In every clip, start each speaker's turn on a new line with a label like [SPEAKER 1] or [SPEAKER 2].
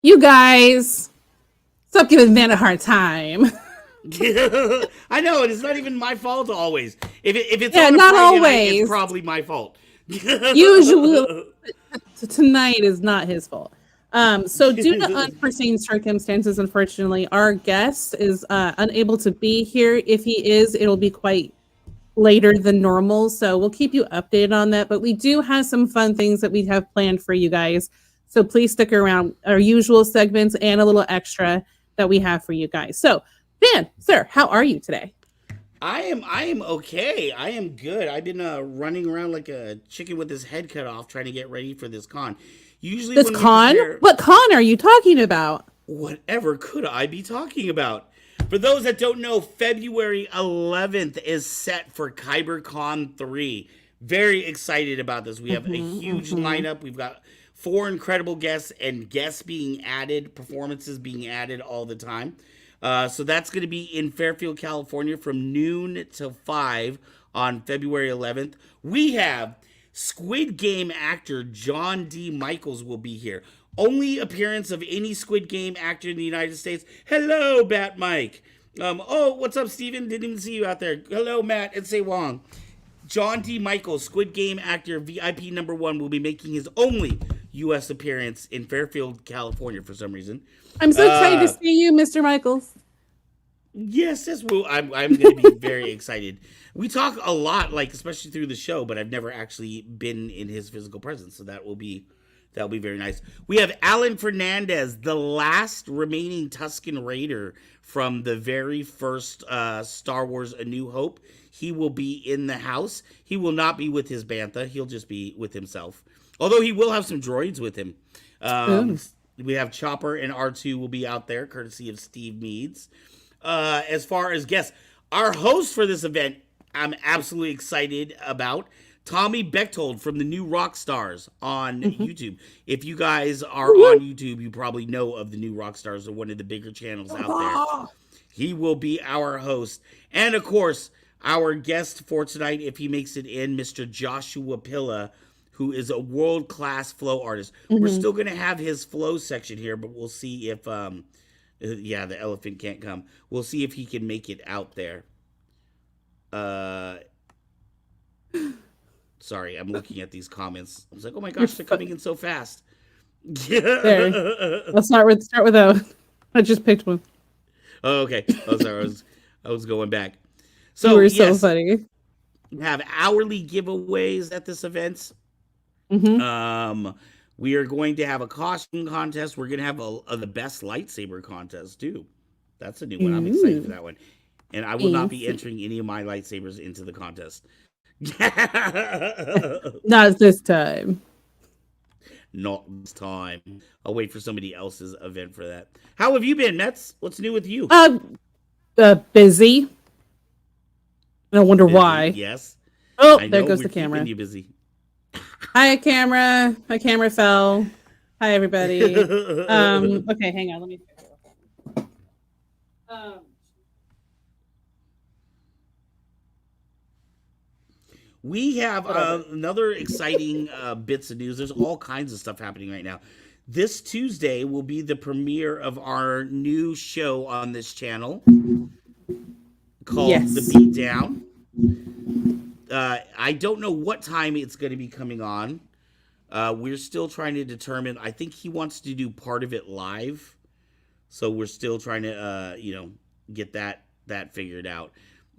[SPEAKER 1] You guys, stop giving man a hard time.
[SPEAKER 2] I know, and it's not even my fault always. If it's
[SPEAKER 1] Yeah,
[SPEAKER 2] on a
[SPEAKER 1] not
[SPEAKER 2] Friday night,
[SPEAKER 1] always.
[SPEAKER 2] it's probably my fault.
[SPEAKER 1] Usually, tonight is not his fault. So due to unforeseen circumstances, unfortunately, our guest is unable to be here. If he is, it'll be quite later than normal. So we'll keep you updated on that. But we do have some fun things that we have planned for you guys. So please stick around, our usual segments and a little extra that we have for you guys. So, Ben, sir, how are you today?
[SPEAKER 2] I am okay. I am good. I've been running around like a chicken with his head cut off, trying to get ready for this con. Usually,
[SPEAKER 1] this con? What con are you talking about?
[SPEAKER 2] Whatever could I be talking about? For those that don't know, February 11th is set for Kyber Con 3. Very excited about this. We have a huge lineup. We've got 4 incredible guests and guests being added, performances being added all the time. So that's going to be in Fairfield, California from noon to 5 on February 11th. We have Squid Game actor John D. Michaels will be here. Only appearance of any Squid Game actor in the United States. Hello, Bat Mike. Oh, what's up, Steven? Didn't even see you out there. Hello, Matt and Say Wong. John D. Michaels, Squid Game actor, VIP number 1, will be making his only U.S. appearance in Fairfield, California for some reason.
[SPEAKER 1] I'm so excited to see you, Mr. Michaels.
[SPEAKER 2] Yes, I'm going to be very excited. We talk a lot, like especially through the show, but I've never actually been in his physical presence, so that'll be very nice. We have Alan Fernandez, the last remaining Tusken Raider from the very first Star Wars A New Hope. He will be in the house. He will not be with his bantha. He'll just be with himself. Although he will have some droids with him. We have Chopper and R2 will be out there, courtesy of Steve Meads. As far as guests, our host for this event, I'm absolutely excited about. Tommy Bechtold from the New Rock Stars on YouTube. If you guys are on YouTube, you probably know of the New Rock Stars, or one of the bigger channels out there. He will be our host. And of course, our guest for tonight, if he makes it in, Mr. Joshua Pilla, who is a world-class flow artist. We're still going to have his flow section here, but we'll see if, the elephant can't come. We'll see if he can make it out there. Sorry, I'm looking at these comments. I was like, oh my gosh, they're coming in so fast.
[SPEAKER 1] There. Let's start with O. I just picked one.
[SPEAKER 2] Oh, okay. Oh, sorry. I was going back. So,
[SPEAKER 1] you were so funny.
[SPEAKER 2] We have hourly giveaways at this event. We are going to have a costume contest. We're going to have the best lightsaber contest, too. That's a new one. I'm excited for that one. And I will not be entering any of my lightsabers into the contest.
[SPEAKER 1] Not this time.
[SPEAKER 2] Not this time. I'll wait for somebody else's event for that. How have you been, Mets? What's new with you?
[SPEAKER 1] Busy. I wonder why.
[SPEAKER 2] Yes.
[SPEAKER 1] Oh, there goes the camera.
[SPEAKER 2] You busy.
[SPEAKER 1] Hi, camera. My camera fell. Hi, everybody. Okay, hang on. Let me.
[SPEAKER 2] We have another exciting bits of news. There's all kinds of stuff happening right now. This Tuesday will be the premiere of our new show on this channel called The Beatdown. I don't know what time it's going to be coming on. We're still trying to determine. I think he wants to do part of it live. So we're still trying to, get that figured out.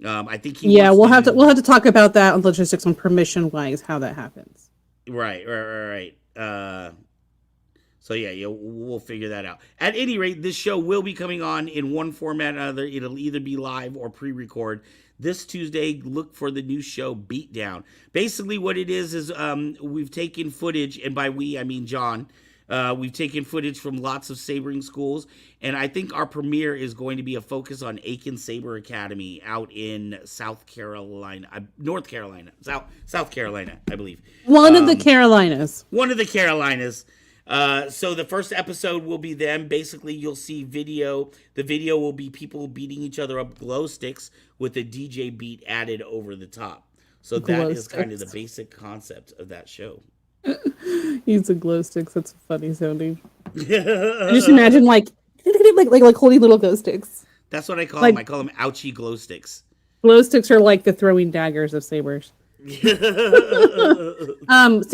[SPEAKER 2] I think we'll have to talk about that on logistics and permission wise, how that happens. Right. So yeah, we'll figure that out. At any rate, this show will be coming on in one format or another. It'll either be live or pre-record. This Tuesday, look for the new show Beatdown. Basically, what it is we've taken footage, and by we I mean John. We've taken footage from lots of sabering schools, and I think our premiere is going to be a focus on Aiken Saber Academy out in South Carolina, South Carolina, I believe.
[SPEAKER 1] One of the Carolinas.
[SPEAKER 2] One of the Carolinas. So the first episode will be them. Basically, you'll see video. The video will be people beating each other up glow sticks with a DJ beat added over the top. So that is kind of the basic concept of that show.
[SPEAKER 1] Use the glow sticks. That's funny sounding. I just imagine like holding little glow sticks.
[SPEAKER 2] That's what I call them. I call them ouchie glow sticks.
[SPEAKER 1] Glow sticks are like the throwing daggers of sabers. So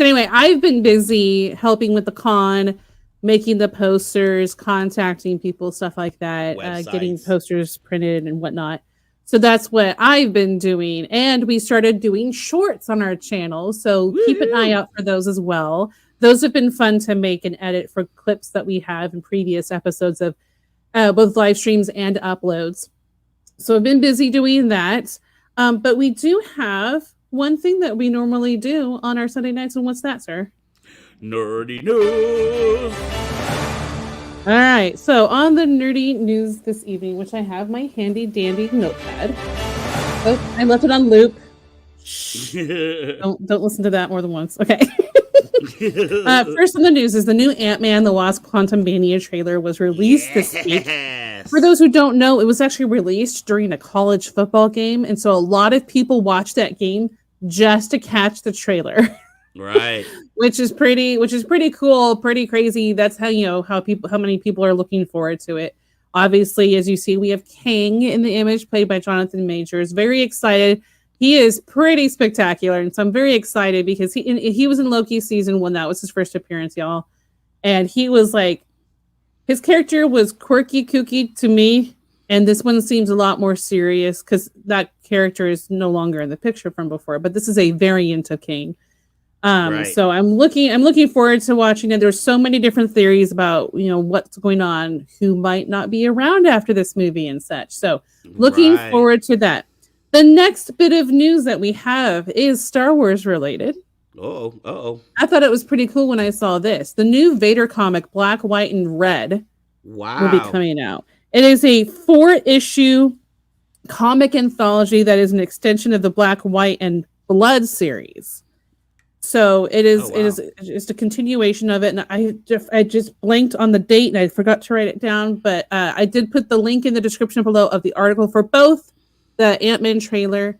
[SPEAKER 1] anyway, I've been busy helping with the con, making the posters, contacting people, stuff like that, getting posters printed and whatnot. So that's what I've been doing. And we started doing shorts on our channel. So keep an eye out for those as well. Those have been fun to make and edit for clips that we have in previous episodes of both live streams and uploads. So I've been busy doing that. But we do have one thing that we normally do on our Sunday nights. And what's that, sir?
[SPEAKER 2] Nerdy news.
[SPEAKER 1] All right, so on the nerdy news this evening, which I have my handy dandy notepad. Oh, I left it on loop. Shh. Don't listen to that more than once. Okay. First on the news is the new AntMan the Wasp Quantumania trailer was released this week. For those who don't know, it was actually released during a college football game, and so a lot of people watched that game just to catch the trailer.
[SPEAKER 2] Right.
[SPEAKER 1] which is pretty cool, pretty crazy. That's how many people are looking forward to it. Obviously, as you see, we have King in the image played by Jonathan Majors. Very excited. He is pretty spectacular, and so I'm very excited because he was in Loki season 1. That was his first appearance, y'all. And he was like, his character was quirky, kooky to me, and this one seems a lot more serious because that character is no longer in the picture from before. But this is a variant of King. Right. So I'm looking forward to watching it. There's so many different theories about, what's going on, who might not be around after this movie and such. So looking forward to that. The next bit of news that we have is Star Wars related.
[SPEAKER 2] Uh-oh.
[SPEAKER 1] I thought it was pretty cool when I saw this. The new Vader comic, Black, White, and Red, will be coming out. It is a 4-issue comic anthology that is an extension of the Black, White, and Blood series. So it is it's a continuation of it, and I just blanked on the date and I forgot to write it down, but I did put the link in the description below of the article for both the Ant-Man trailer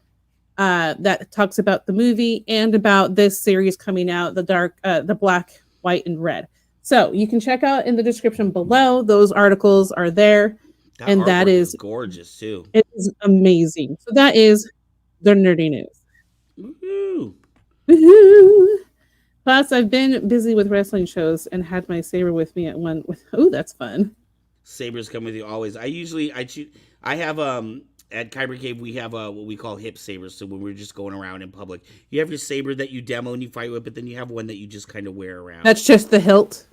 [SPEAKER 1] that talks about the movie and about this series coming out, the Black, White, and Red. So you can check out in the description below. Those articles are there, and that is
[SPEAKER 2] gorgeous too.
[SPEAKER 1] It is amazing. So that is the nerdy news.
[SPEAKER 2] Woohoo!
[SPEAKER 1] Woohoo! Plus, I've been busy with wrestling shows and had my Saber with me at one. That's fun.
[SPEAKER 2] Sabers come with you always. I have at Kyber Cave we have what we call hip sabers. So when we're just going around in public, you have your saber that you demo and you fight with, but then you have one that you just kind of wear around.
[SPEAKER 1] That's just the hilt.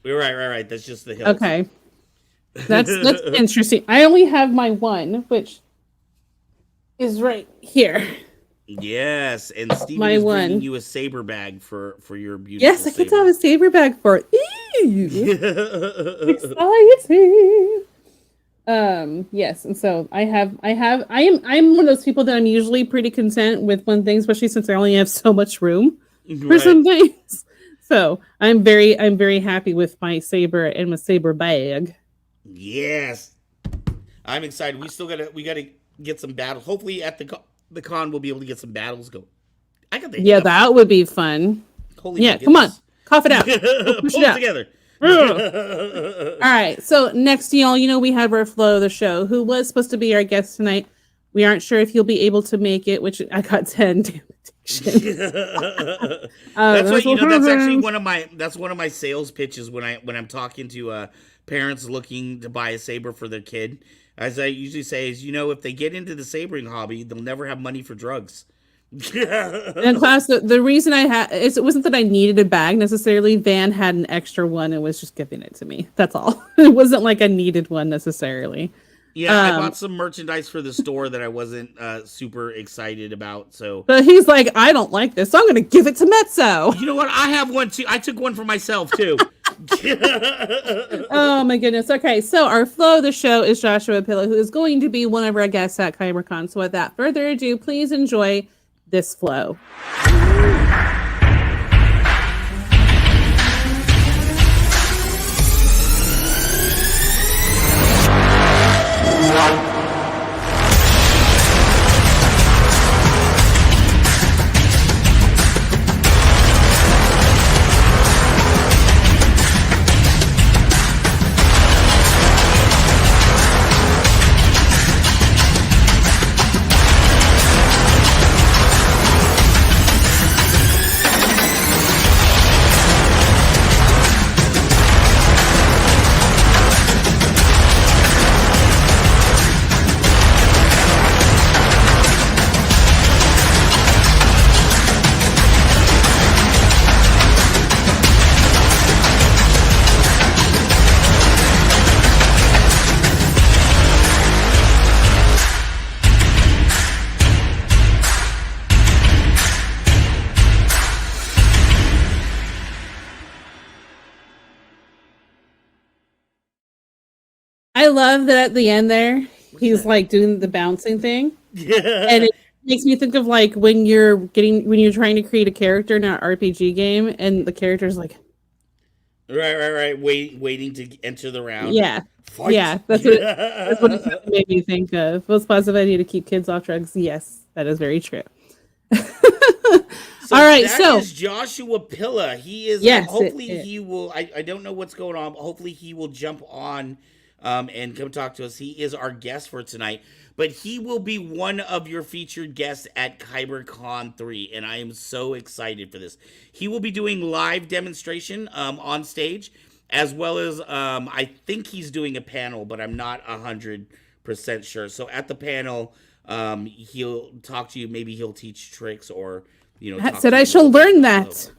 [SPEAKER 2] Right. That's just the hilt.
[SPEAKER 1] Okay, that's interesting. I only have my one, which is right here.
[SPEAKER 2] Yes, and Steven is bringing you a saber bag for your beautiful.
[SPEAKER 1] Yes, I get to have a saber bag for it. Exciting. Yes, and so I am one of those people that I'm usually pretty content with one thing, especially since I only have so much room for some things. So I'm very happy with my saber and my saber bag.
[SPEAKER 2] Yes, I'm excited. We gotta get some battles. Hopefully at the con we'll be able to get some battles going.
[SPEAKER 1] That would be fun.
[SPEAKER 2] Holy
[SPEAKER 1] come on, cough it out. Push it out
[SPEAKER 2] together.
[SPEAKER 1] All right, so next, y'all, we have our Flo of the show, who was supposed to be our guest tonight. We aren't sure if he'll be able to make it, which I got 10 damn addiction.
[SPEAKER 2] That's actually one of my sales pitches when I'm talking to parents looking to buy a saber for their kid. As I usually say is, if they get into the sabering hobby, they'll never have money for drugs.
[SPEAKER 1] In class, the reason I had it wasn't that I needed a bag necessarily. Van had an extra one and was just giving it to me. That's all. It wasn't like I needed one necessarily.
[SPEAKER 2] Yeah, I bought some merchandise for the store that I wasn't super excited about. So,
[SPEAKER 1] but he's like, I don't like this, so I'm going to give it to Mezzo.
[SPEAKER 2] You know what? I have one too. I took one for myself too.
[SPEAKER 1] Oh my goodness. Okay, so our flow of the show is Joshua Pilla, who is going to be one of our guests at KyberCon. So without further ado, please enjoy this flow. I love that at the end there, he's like doing the bouncing thing.
[SPEAKER 2] Yeah.
[SPEAKER 1] And it makes me think of like when you're trying to create a character in an RPG game and the character's like
[SPEAKER 2] Right. Waiting to enter the round.
[SPEAKER 1] Yeah.
[SPEAKER 2] Fight.
[SPEAKER 1] Yeah. That's what it made me think of. Most positive idea to keep kids off drugs. Yes, that is very true.
[SPEAKER 2] So
[SPEAKER 1] all right,
[SPEAKER 2] that is Joshua Pilla. He is hopefully he will I don't know what's going on, but hopefully he will jump on and come talk to us. He is our guest for tonight, but he will be one of your featured guests at KyberCon 3, and I am so excited for this. He will be doing live demonstration on stage, as well as I think he's doing a panel, but I'm not 100% sure. So at the panel, he'll talk to you. Maybe he'll teach tricks, or
[SPEAKER 1] That said, I shall learn that.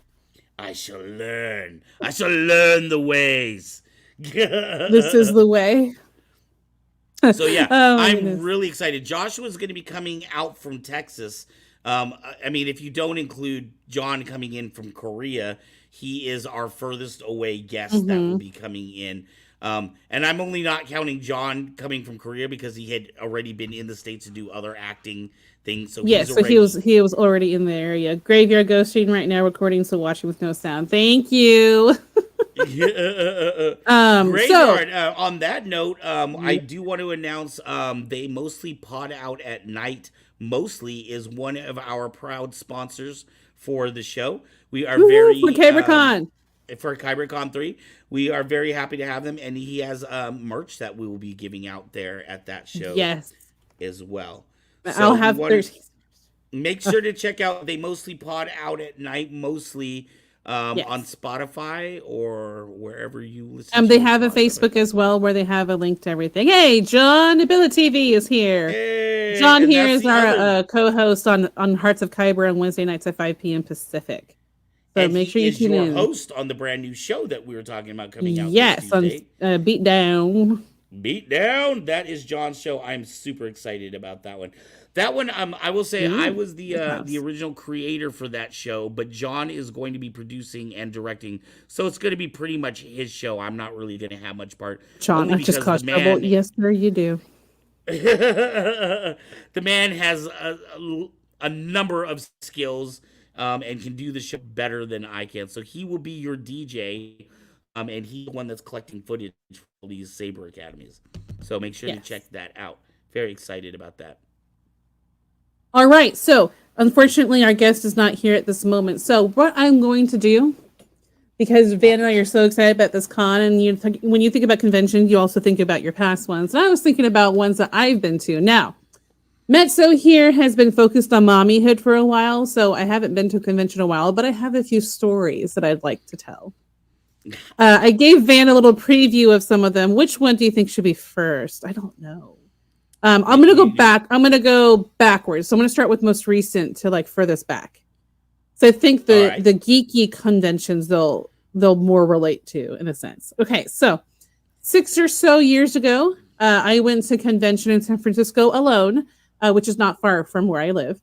[SPEAKER 2] I shall learn the ways.
[SPEAKER 1] This is the way.
[SPEAKER 2] So yeah, I'm really excited. Joshua's going to be coming out from Texas. I mean, if you don't include John coming in from Korea, he is our furthest away guest that will be coming in. And I'm only not counting John coming from Korea because he had already been in the States to do other acting things. So
[SPEAKER 1] he was already in the area. Graveyard ghosting right now, recording, so watching with no sound. Thank you.
[SPEAKER 2] Graveyard. On that note, I do want to announce they mostly pod out at night. Mostly is one of our proud sponsors for the show. We are very
[SPEAKER 1] for KyberCon.
[SPEAKER 2] For KyberCon 3, we are very happy to have them, and he has merch that we will be giving out there at that show.
[SPEAKER 1] Yes,
[SPEAKER 2] as well.
[SPEAKER 1] I'll have 30.
[SPEAKER 2] Make sure to check out. They mostly pod out at night, mostly on Spotify or wherever you listen.
[SPEAKER 1] They have a Facebook as well where they have a link to everything. Hey, John, Ability TV is here.
[SPEAKER 2] Hey,
[SPEAKER 1] John here is our co-host on Hearts of Kyber on Wednesday nights at 5 p.m. Pacific. So
[SPEAKER 2] and
[SPEAKER 1] make sure you tune in.
[SPEAKER 2] Host on the brand new show that we were talking about coming out.
[SPEAKER 1] Yes, on Beat Down.
[SPEAKER 2] Beat Down. That is John's show. I'm super excited about that one. That one, I will say, I was the original creator for that show, but John is going to be producing and directing, so it's going to be pretty much his show. I'm not really going to have much part.
[SPEAKER 1] John, I just caused trouble. Yes, sir, you do.
[SPEAKER 2] The man has a number of skills and can do the show better than I can, so he will be your DJ, and he's the one that's collecting footage for these Saber Academies. So make sure to check that out. Very excited about that.
[SPEAKER 1] All right, so unfortunately our guest is not here at this moment. So what I'm going to do, because Van and I are so excited about this con, and when you think about conventions, you also think about your past ones. And I was thinking about ones that I've been to. Now, Mezzo here has been focused on mommyhood for a while, so I haven't been to a convention in a while, but I have a few stories that I'd like to tell. I gave Van a little preview of some of them. Which one do you think should be first? I don't know. I'm gonna go back. I'm gonna go backwards. So I'm gonna start with most recent to like furthest back. So I think the geeky conventions they'll more relate to in a sense. Okay, so 6 or so years ago, I went to a convention in San Francisco alone, which is not far from where I live.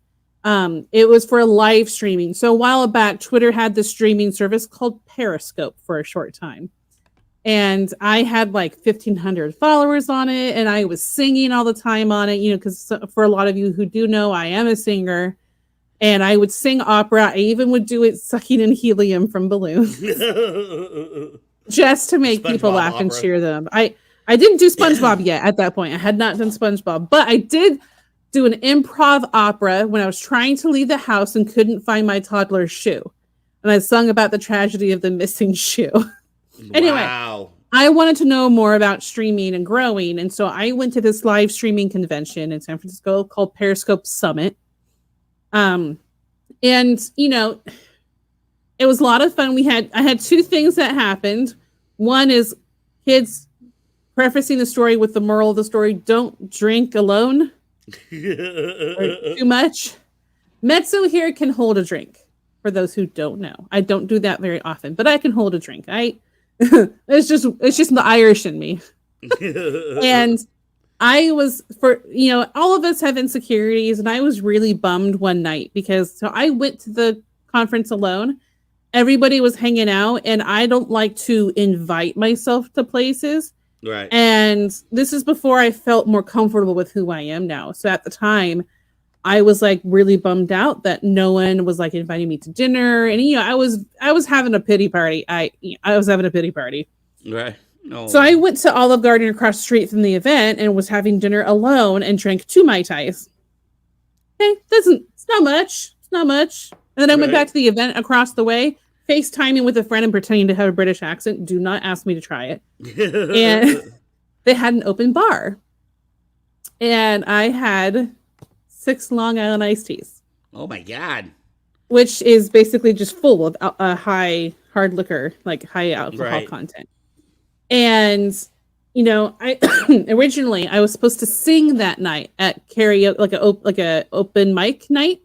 [SPEAKER 1] It was for live streaming. So a while back, Twitter had this streaming service called Periscope for a short time. And I had like 1,500 followers on it, and I was singing all the time on it, because for a lot of you who do know, I am a singer. And I would sing opera. I even would do it sucking in helium from balloons. Just to make people laugh and cheer them. I didn't do SpongeBob yet at that point. I had not done SpongeBob, but I did do an improv opera when I was trying to leave the house and couldn't find my toddler's shoe. And I sung about the tragedy of the missing shoe. Anyway, wow. I wanted to know more about streaming and growing. And so I went to this live streaming convention in San Francisco called Periscope Summit. And it was a lot of fun. I had two things that happened. One is kids prefacing the story with the moral of the story: don't drink alone or too much. Mezzo here can hold a drink. For those who don't know, I don't do that very often, but I can hold a drink. It's just the Irish in me. And I was all of us have insecurities, and I was really bummed one night because I went to the conference alone. Everybody was hanging out, and I don't like to invite myself to places. Right. And this is before I felt more comfortable with who I am now. So at the time, I was like really bummed out that no one was like inviting me to dinner, and I was having a pity party. I was having a pity party. Right. Oh. So I went to Olive Garden across the street from the event and was having dinner alone and drank 2 Mai Tais. Okay, it's not much. It's not much. And then I went back to the event across the way, FaceTiming with a friend and pretending to have a British accent. Do not ask me to try it. And they had an open bar. And I had 6 Long Island iced teas. Oh my God. Which is basically just full of high hard liquor, like high alcohol content. And, I originally I was supposed to sing that night at karaoke, like a open mic night,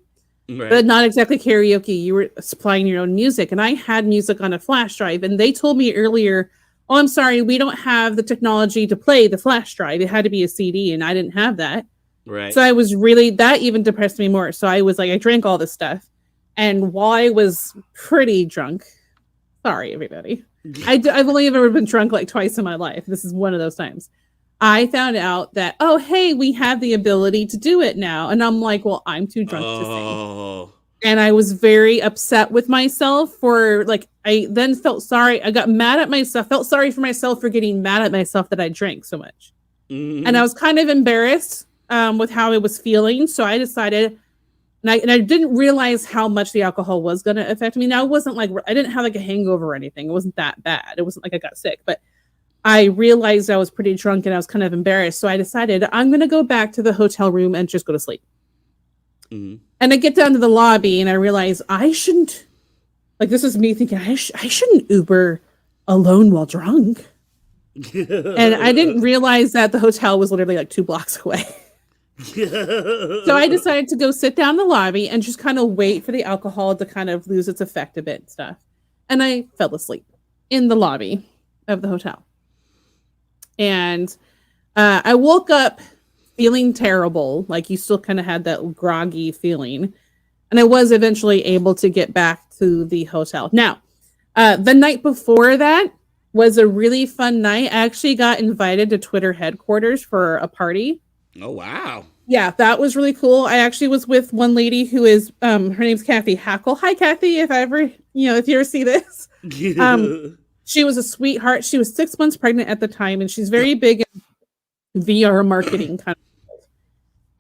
[SPEAKER 1] but not exactly karaoke. You were supplying your own music, and I had music on a flash drive, and they told me earlier, "Oh, I'm sorry, we don't have the technology to play the flash drive. It had to be a CD," and I didn't have that. Right. So that even depressed me more. So I was like, I drank all this stuff, and while I was pretty drunk, sorry everybody. I've only ever been drunk like twice in my life. This is one of those times. I found out that, oh, hey, we have the ability to do it now. And I'm like, well, I'm too drunk to sing. And I was very upset with myself for I then felt sorry. I got mad at myself, felt sorry for myself for getting mad at myself that I drank so much. Mm-hmm. And I was kind of embarrassed with how I was feeling. So I decided, and I didn't realize how much the alcohol was going to affect me. Now, it wasn't like, I didn't have like a hangover or anything. It wasn't that bad. It wasn't like I got sick, but I realized I was pretty drunk and I was kind of embarrassed. So I decided I'm going to go back to the hotel room and just go to sleep. Mm-hmm. And I get down to the lobby and I realize I shouldn't, this is me thinking I shouldn't Uber alone while drunk. And I didn't realize that the hotel was literally 2 blocks away. So I decided to go sit down in the lobby and just kind of wait for the alcohol to kind of lose its effect a bit and stuff. And I fell asleep in the lobby of the hotel. And I woke up feeling terrible. You still kind of had that groggy feeling. And I was eventually able to get back to the hotel. Now, the night before that was a really fun night. I actually got invited to Twitter headquarters for a party. Oh, wow. Yeah, that was really cool. I actually was with one lady who is, her name's Kathy Hackle. Hi, Kathy, if you ever see this. She was a sweetheart. She was 6 months pregnant at the time, and she's very big in VR marketing kind of.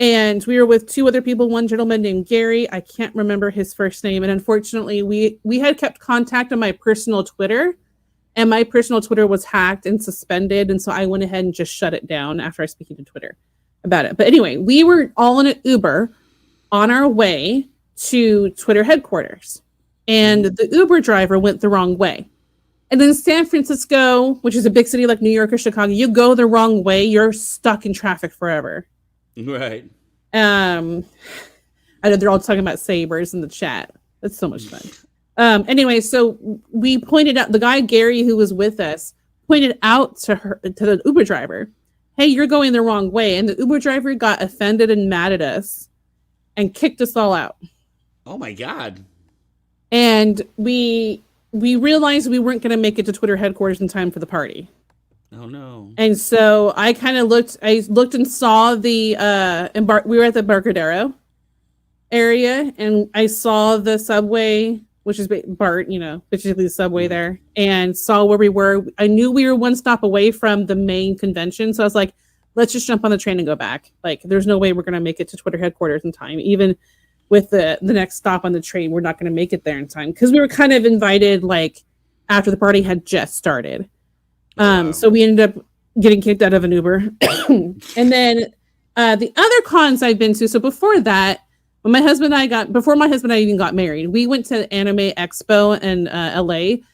[SPEAKER 1] And we were with 2 other people, one gentleman named Gary. I can't remember his first name. And unfortunately, we had kept contact on my personal Twitter, and my personal Twitter was hacked and suspended. And so I went ahead and just shut it down after I speaking to Twitter about it. But anyway, we were all in an Uber on our way to Twitter headquarters, and the Uber driver went the wrong way. And in San Francisco, which is a big city like New York or Chicago, you go the wrong way, you're stuck in traffic forever.
[SPEAKER 2] Right.
[SPEAKER 1] I know they're all talking about sabers in the chat. That's so much fun. Anyway, so we pointed out, the guy Gary who was with us pointed out to the Uber driver, hey, you're going the wrong way. And the Uber driver got offended and mad at us and kicked us all out.
[SPEAKER 2] Oh my God.
[SPEAKER 1] And we realized we weren't going to make it to Twitter headquarters in time for the party.
[SPEAKER 2] Oh no.
[SPEAKER 1] And so I kind of looked and saw the we were at the Embarcadero area, and I saw the subway, which is BART, basically the subway there, and saw where we were. I knew we were one stop away from the main convention, so I was like, let's just jump on the train and go back. Like, there's no way we're going to make it to Twitter headquarters in time. Even with the next stop on the train, we're not going to make it there in time, because we were kind of invited like after the party had just started. Wow. So we ended up getting kicked out of an Uber. And then the other cons I've been to, so before that, when before my husband and I even got married, we went to Anime Expo in LA.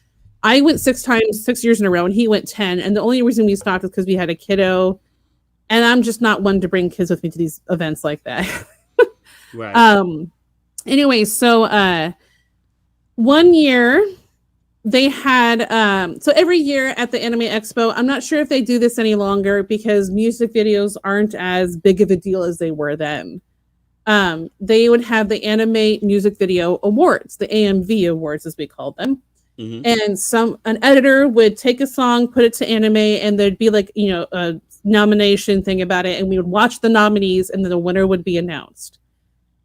[SPEAKER 1] I went 6 years in a row, and he went 10. And the only reason we stopped is because we had a kiddo, and I'm just not one to bring kids with me to these events like that. Right. Anyway, so one year they had so every year at the Anime Expo, I'm not sure if they do this any longer because music videos aren't as big of a deal as they were then. They would have the Anime Music Video Awards, the AMV Awards as we called them. Mm-hmm. And an editor would take a song, put it to anime, and there'd be like, a nomination thing about it, and we would watch the nominees, and then the winner would be announced.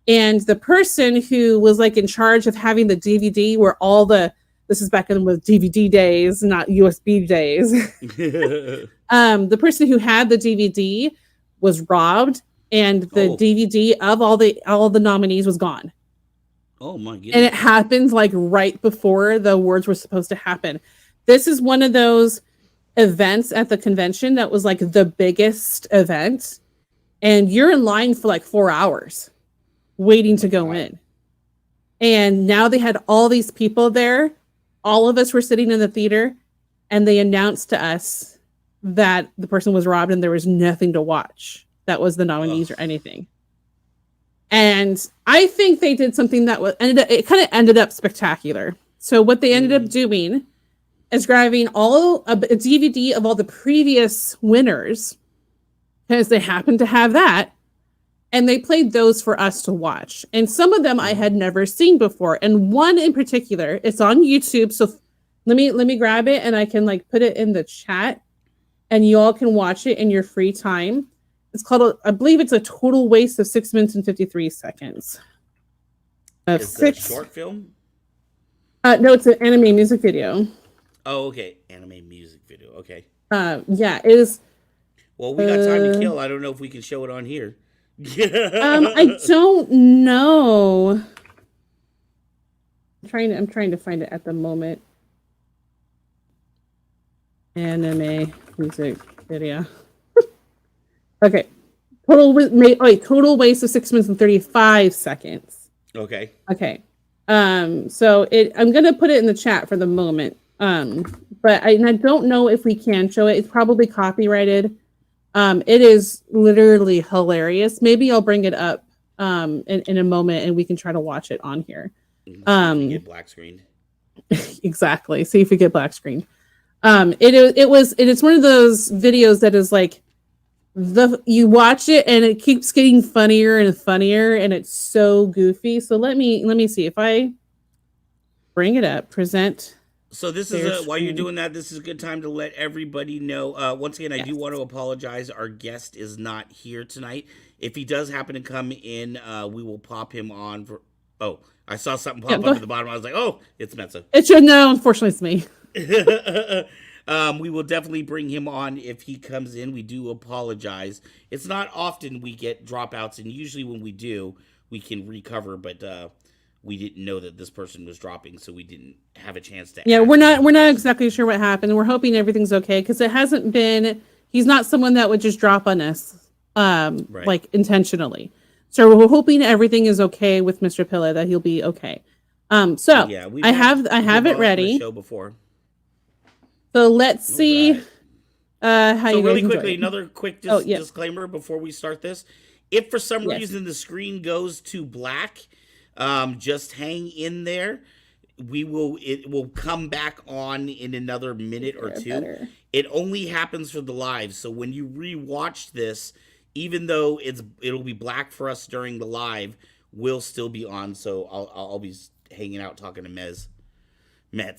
[SPEAKER 1] And the person who was like in charge of having the DVD where this is back in with DVD days, not USB days. The person who had the DVD was robbed, and the DVD of all the nominees was gone.
[SPEAKER 2] Oh my goodness.
[SPEAKER 1] And it happens like right before the awards were supposed to happen. This is one of those events at the convention that was like the biggest event, and you're in line for like 4 hours waiting to go in. And now they had all these people there. All of us were sitting in the theater, and they announced to us that the person was robbed and there was nothing to watch that was the nominees or anything. And I think they did something that ended up spectacular. So what they ended up doing is grabbing a DVD of all the previous winners, because they happened to have that, and they played those for us to watch. And some of them I had never seen before. And one in particular, it's on YouTube. So let me grab it, and I can like put it in the chat, and you all can watch it in your free time. It's called, I believe it's a total waste of 6 minutes and 53 seconds.
[SPEAKER 2] Is it a short film?
[SPEAKER 1] No, it's an anime music video.
[SPEAKER 2] Oh, okay. Anime music video. Okay.
[SPEAKER 1] Yeah, it is.
[SPEAKER 2] Well, we got time to kill. I don't know if we can show it on here.
[SPEAKER 1] I don't know. I'm trying to find it at the moment. Anime music video. Okay. Total waste of 6 minutes and 35 seconds.
[SPEAKER 2] Okay.
[SPEAKER 1] Okay. So I'm gonna put it in the chat for the moment. But I don't know if we can show it. It's probably copyrighted. It is literally hilarious. Maybe I'll bring it up in a moment, and we can try to watch it on here.
[SPEAKER 2] Get black screened.
[SPEAKER 1] Exactly. See if we get black screened. It's one of those videos that is like you watch it and it keeps getting funnier and funnier, and it's so goofy. So let me see if I bring it up, present.
[SPEAKER 2] So this is while you're doing that, this is a good time to let everybody know. Once again, I do want to apologize. Our guest is not here tonight. If he does happen to come in, we will pop him on for. Oh, I saw something pop up at the bottom. I was like, oh, it's Mensa.
[SPEAKER 1] No, unfortunately, it's me.
[SPEAKER 2] We will definitely bring him on if he comes in. We do apologize. It's not often we get dropouts, and usually when we do, we can recover. But we didn't know that this person was dropping, so we didn't have a chance to.
[SPEAKER 1] Yeah, we're not exactly sure what happened. We're hoping everything's okay, because it hasn't been. He's not someone that would just drop on us, right, like intentionally. So we're hoping everything is okay with Mr. Pilla, that he'll be okay. So yeah, I have it ready.
[SPEAKER 2] Show before.
[SPEAKER 1] So let's see
[SPEAKER 2] how you really quickly. Another quick disclaimer before we start this. If for some
[SPEAKER 1] Yes.
[SPEAKER 2] reason the screen goes to black, just hang in there. It will come back on in another minute or two.
[SPEAKER 1] Better.
[SPEAKER 2] It only happens for the live. So when you rewatch this, even though it'll be black for us during the live, we'll still be on. So I'll be hanging out talking to Mets.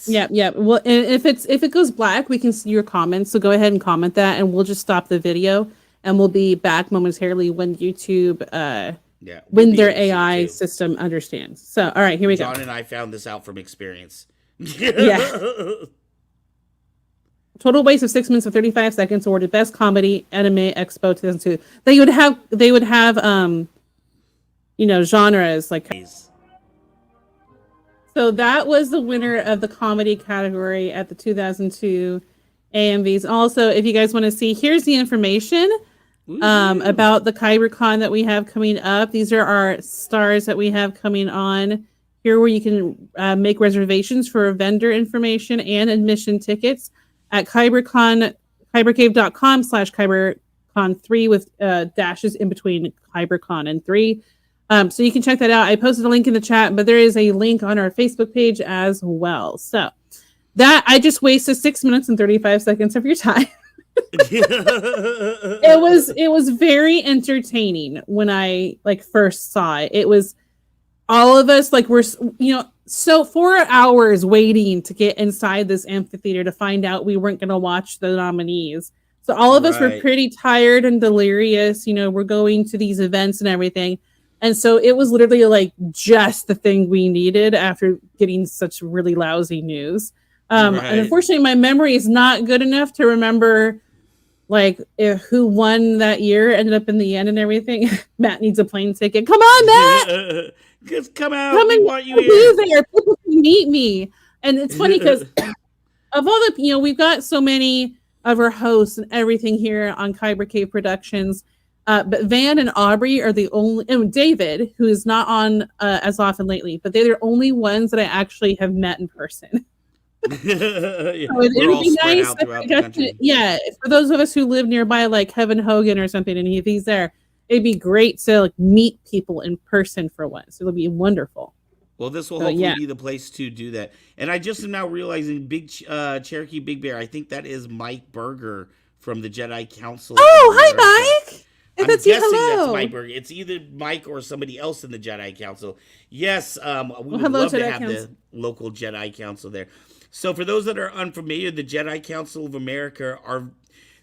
[SPEAKER 1] Yeah. Well, and if it goes black, we can see your comments. So go ahead and comment that, and we'll just stop the video, and we'll be back momentarily when YouTube, when their AI system understands. So, all right, here we go.
[SPEAKER 2] John and I found this out from experience.
[SPEAKER 1] Yeah. Total waste of 6 minutes and 35 seconds, awarded Best Comedy Anime Expo 2002. They would have genres like. So that was the winner of the comedy category at the 2002 AMVs. Also, if you guys want to see, here's the information about the KyberCon that we have coming up. These are our stars that we have coming on here, where you can make reservations for vendor information and admission tickets at kybercave.com/kybercon3 with dashes in between KyberCon and 3. So you can check that out. I posted a link in the chat, but there is a link on our Facebook page as well. So that I just wasted 6 minutes and 35 seconds of your time. It was very entertaining when I first saw it. It was all of us so 4 hours waiting to get inside this amphitheater to find out we weren't going to watch the nominees. So all of us were pretty tired and delirious. We're going to these events and everything. And so it was literally just the thing we needed after getting such really lousy news. And unfortunately, my memory is not good enough to remember who won that year, ended up in the end and everything. Matt needs a plane ticket. Come on, Matt!
[SPEAKER 2] Just come out. We want you
[SPEAKER 1] here. There. People can meet me. And it's funny because of all the, we've got so many of our hosts and everything here on Kyber Cave Productions. But Van and Aubrey are the only, and David, who is not on as often lately, but they're the only ones that I actually have met in person.
[SPEAKER 2] So
[SPEAKER 1] it would be nice for those of us who live nearby, like Kevin Hogan or something, and if he's there, it'd be great to meet people in person for once. It'll be wonderful.
[SPEAKER 2] Well, this will hopefully be the place to do that. And I just am now realizing Cherokee Big Bear, I think that is Mike Berger from the Jedi Council.
[SPEAKER 1] Oh, hi, Mike.
[SPEAKER 2] I'm guessing that's Mike Berger. It's either Mike or somebody else in the Jedi Council. Yes, we would love to have the local Jedi Council there. So for those that are unfamiliar, the Jedi Council of America are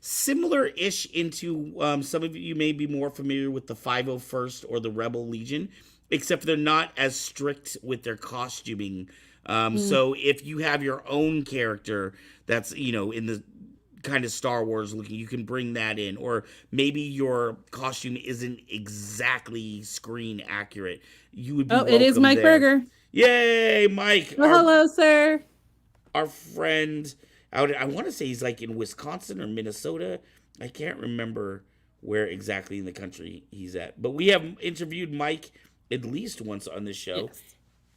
[SPEAKER 2] similar-ish into, some of you may be more familiar with the 501st or the Rebel Legion, except they're not as strict with their costuming. So if you have your own character that's, in the kind of Star Wars looking, you can bring that in, or maybe your costume isn't exactly screen accurate. You would be welcome. It is Mike Berger. Yay, Mike!
[SPEAKER 1] Well, hello, sir.
[SPEAKER 2] Our friend out, I want to say he's in Wisconsin or Minnesota. I can't remember where exactly in the country he's at, but we have interviewed Mike at least once on this show,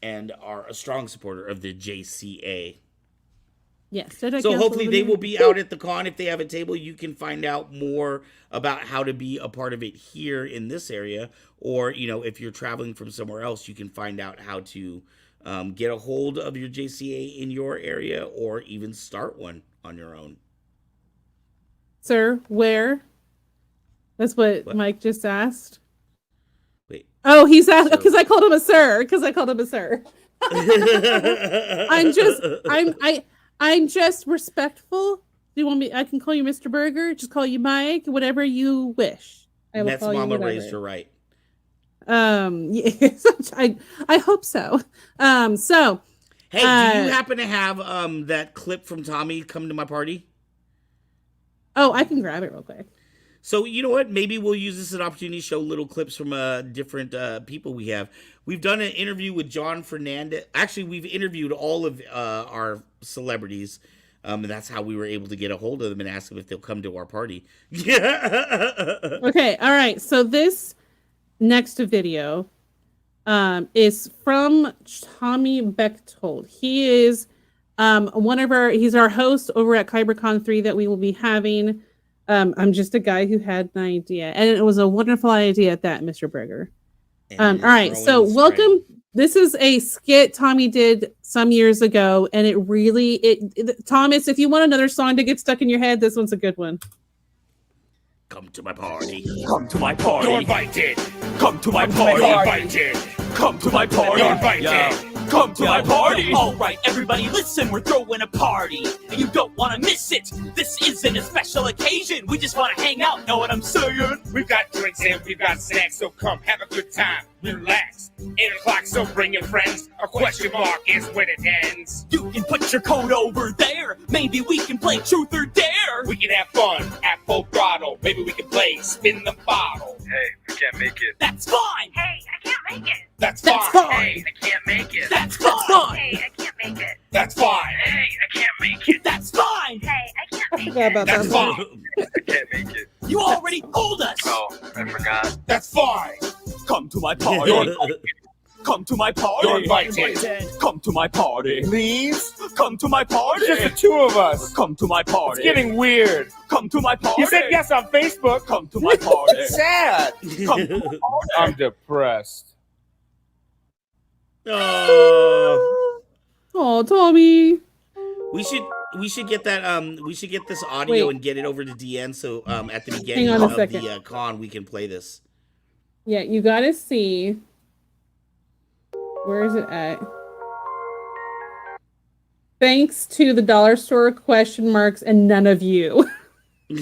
[SPEAKER 2] and are a strong supporter of the JCA.
[SPEAKER 1] Yes.
[SPEAKER 2] So hopefully they will be out at the con. If they have a table, you can find out more about how to be a part of it here in this area. Or, if you're traveling from somewhere else, you can find out how to get a hold of your JCA in your area, or even start one on your own.
[SPEAKER 1] Sir, where? That's what Mike just asked. Wait. Oh, he's asked because I called him a sir. I'm just respectful. Do you want me? I can call you Mr. Berger. Just call you Mike. Whatever you wish.
[SPEAKER 2] That's Mama raised her right.
[SPEAKER 1] Yes, I hope so. So.
[SPEAKER 2] Hey, do you happen to have that clip from Tommy come to my party?
[SPEAKER 1] Oh, I can grab it real quick.
[SPEAKER 2] So, you know what? Maybe we'll use this as an opportunity to show little clips from different people we have. We've done an interview with John Fernandez. Actually, we've interviewed all of our celebrities. And that's how we were able to get a hold of them and ask them if they'll come to our party.
[SPEAKER 1] Okay. All right. So this next video is from Tommy Bechtold. He is he's our host over at KyberCon 3 that we will be having I'm just a guy who had an idea, and it was a wonderful idea at that, Mr. Berger.
[SPEAKER 2] And it
[SPEAKER 1] All
[SPEAKER 2] is
[SPEAKER 1] right, so
[SPEAKER 2] growing and
[SPEAKER 1] welcome.
[SPEAKER 2] spreading.
[SPEAKER 1] This is a skit Tommy did some years ago, and Thomas, if you want another song to get stuck in your head, this one's a good one.
[SPEAKER 2] Come to my party.
[SPEAKER 3] Come to my party.
[SPEAKER 4] You're invited.
[SPEAKER 3] Come to my party.
[SPEAKER 4] You're invited.
[SPEAKER 3] Come to my party.
[SPEAKER 4] You're invited.
[SPEAKER 3] Yo. Come to my party.
[SPEAKER 5] All right, everybody, listen, we're throwing a party, and you don't want to miss it. This isn't a special occasion. We just want to hang out, know what I'm saying?
[SPEAKER 4] We've got drinks and we've got snacks, so come have a good time. Relax. 8 o'clock, so bring your friends. A question mark is when it ends.
[SPEAKER 5] You can put your coat over there. Maybe we can play truth or dare.
[SPEAKER 4] We can have fun at full throttle. Maybe we can play spin the bottle.
[SPEAKER 6] Hey, I can't make it.
[SPEAKER 5] That's fine.
[SPEAKER 7] Hey, I can't make it.
[SPEAKER 4] That's
[SPEAKER 1] That's
[SPEAKER 4] fine.
[SPEAKER 1] fine.
[SPEAKER 6] Hey, I can't make it.
[SPEAKER 5] That's fine.
[SPEAKER 7] Hey, I can't make it.
[SPEAKER 4] That's fine.
[SPEAKER 6] Hey, I can't make it.
[SPEAKER 5] That's fine.
[SPEAKER 7] Hey, I can't
[SPEAKER 1] I
[SPEAKER 7] make
[SPEAKER 1] forgot
[SPEAKER 7] it.
[SPEAKER 1] about
[SPEAKER 4] That's
[SPEAKER 1] that.
[SPEAKER 4] fine.
[SPEAKER 6] I can't make it.
[SPEAKER 5] You already told us.
[SPEAKER 6] Oh, I forgot.
[SPEAKER 4] That's fine.
[SPEAKER 3] Come to my party. Come to my party.
[SPEAKER 4] You're invited.
[SPEAKER 3] Come to my party.
[SPEAKER 4] Please?
[SPEAKER 3] Come to my party.
[SPEAKER 4] It's just the two of us.
[SPEAKER 3] Come to my
[SPEAKER 4] It's
[SPEAKER 3] party.
[SPEAKER 4] getting weird.
[SPEAKER 3] Come to my party.
[SPEAKER 4] You said yes on Facebook.
[SPEAKER 3] Come to my party.
[SPEAKER 4] It's sad.
[SPEAKER 3] Come to my party.
[SPEAKER 4] I'm depressed.
[SPEAKER 2] Oh,
[SPEAKER 1] Oh, Tommy.
[SPEAKER 2] we should get that we should get this audio
[SPEAKER 1] Wait.
[SPEAKER 2] and get it over to DN so at the beginning
[SPEAKER 1] on a
[SPEAKER 2] of
[SPEAKER 1] second.
[SPEAKER 2] the con we can play this.
[SPEAKER 1] Yeah, you gotta see. Where is it at? Thanks to the dollar store question marks and none of you. So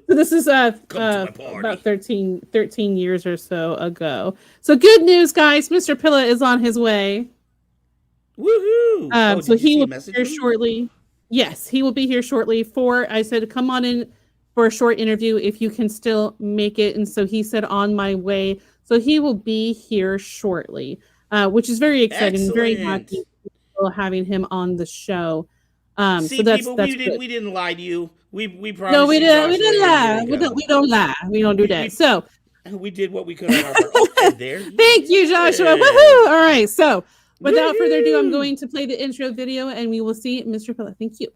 [SPEAKER 1] this is
[SPEAKER 2] Come to my party.
[SPEAKER 1] about 13 years or so ago. So good news, guys. Mr. Pilla is on his way.
[SPEAKER 2] Woohoo!
[SPEAKER 1] So
[SPEAKER 2] did you
[SPEAKER 1] he
[SPEAKER 2] see a
[SPEAKER 1] will be
[SPEAKER 2] message
[SPEAKER 1] here
[SPEAKER 2] from him?
[SPEAKER 1] shortly. Yes, he will be here shortly. I said, come on in for a short interview if you can still make it. And so he said, on my way. So he will be here shortly, which is very exciting. Very
[SPEAKER 2] Excellent.
[SPEAKER 1] happy having him on the show.
[SPEAKER 2] See,
[SPEAKER 1] So that's
[SPEAKER 2] people,
[SPEAKER 1] that's
[SPEAKER 2] we
[SPEAKER 1] good.
[SPEAKER 2] didn't lie to you. We promised.
[SPEAKER 1] No, we
[SPEAKER 2] you
[SPEAKER 1] didn't. We
[SPEAKER 2] Joshua,
[SPEAKER 1] didn't
[SPEAKER 2] and
[SPEAKER 1] lie.
[SPEAKER 2] here
[SPEAKER 1] We
[SPEAKER 2] we
[SPEAKER 1] don't.
[SPEAKER 2] go.
[SPEAKER 1] We don't lie. We don't do that. So
[SPEAKER 2] We did what we could on our part. Okay, there.
[SPEAKER 1] thank you, Joshua.
[SPEAKER 2] Yeah.
[SPEAKER 1] Woohoo! All right. So without further ado, I'm
[SPEAKER 2] Woohoo!
[SPEAKER 1] going to play the intro video, and we will see Mr. Pilla. Thank you.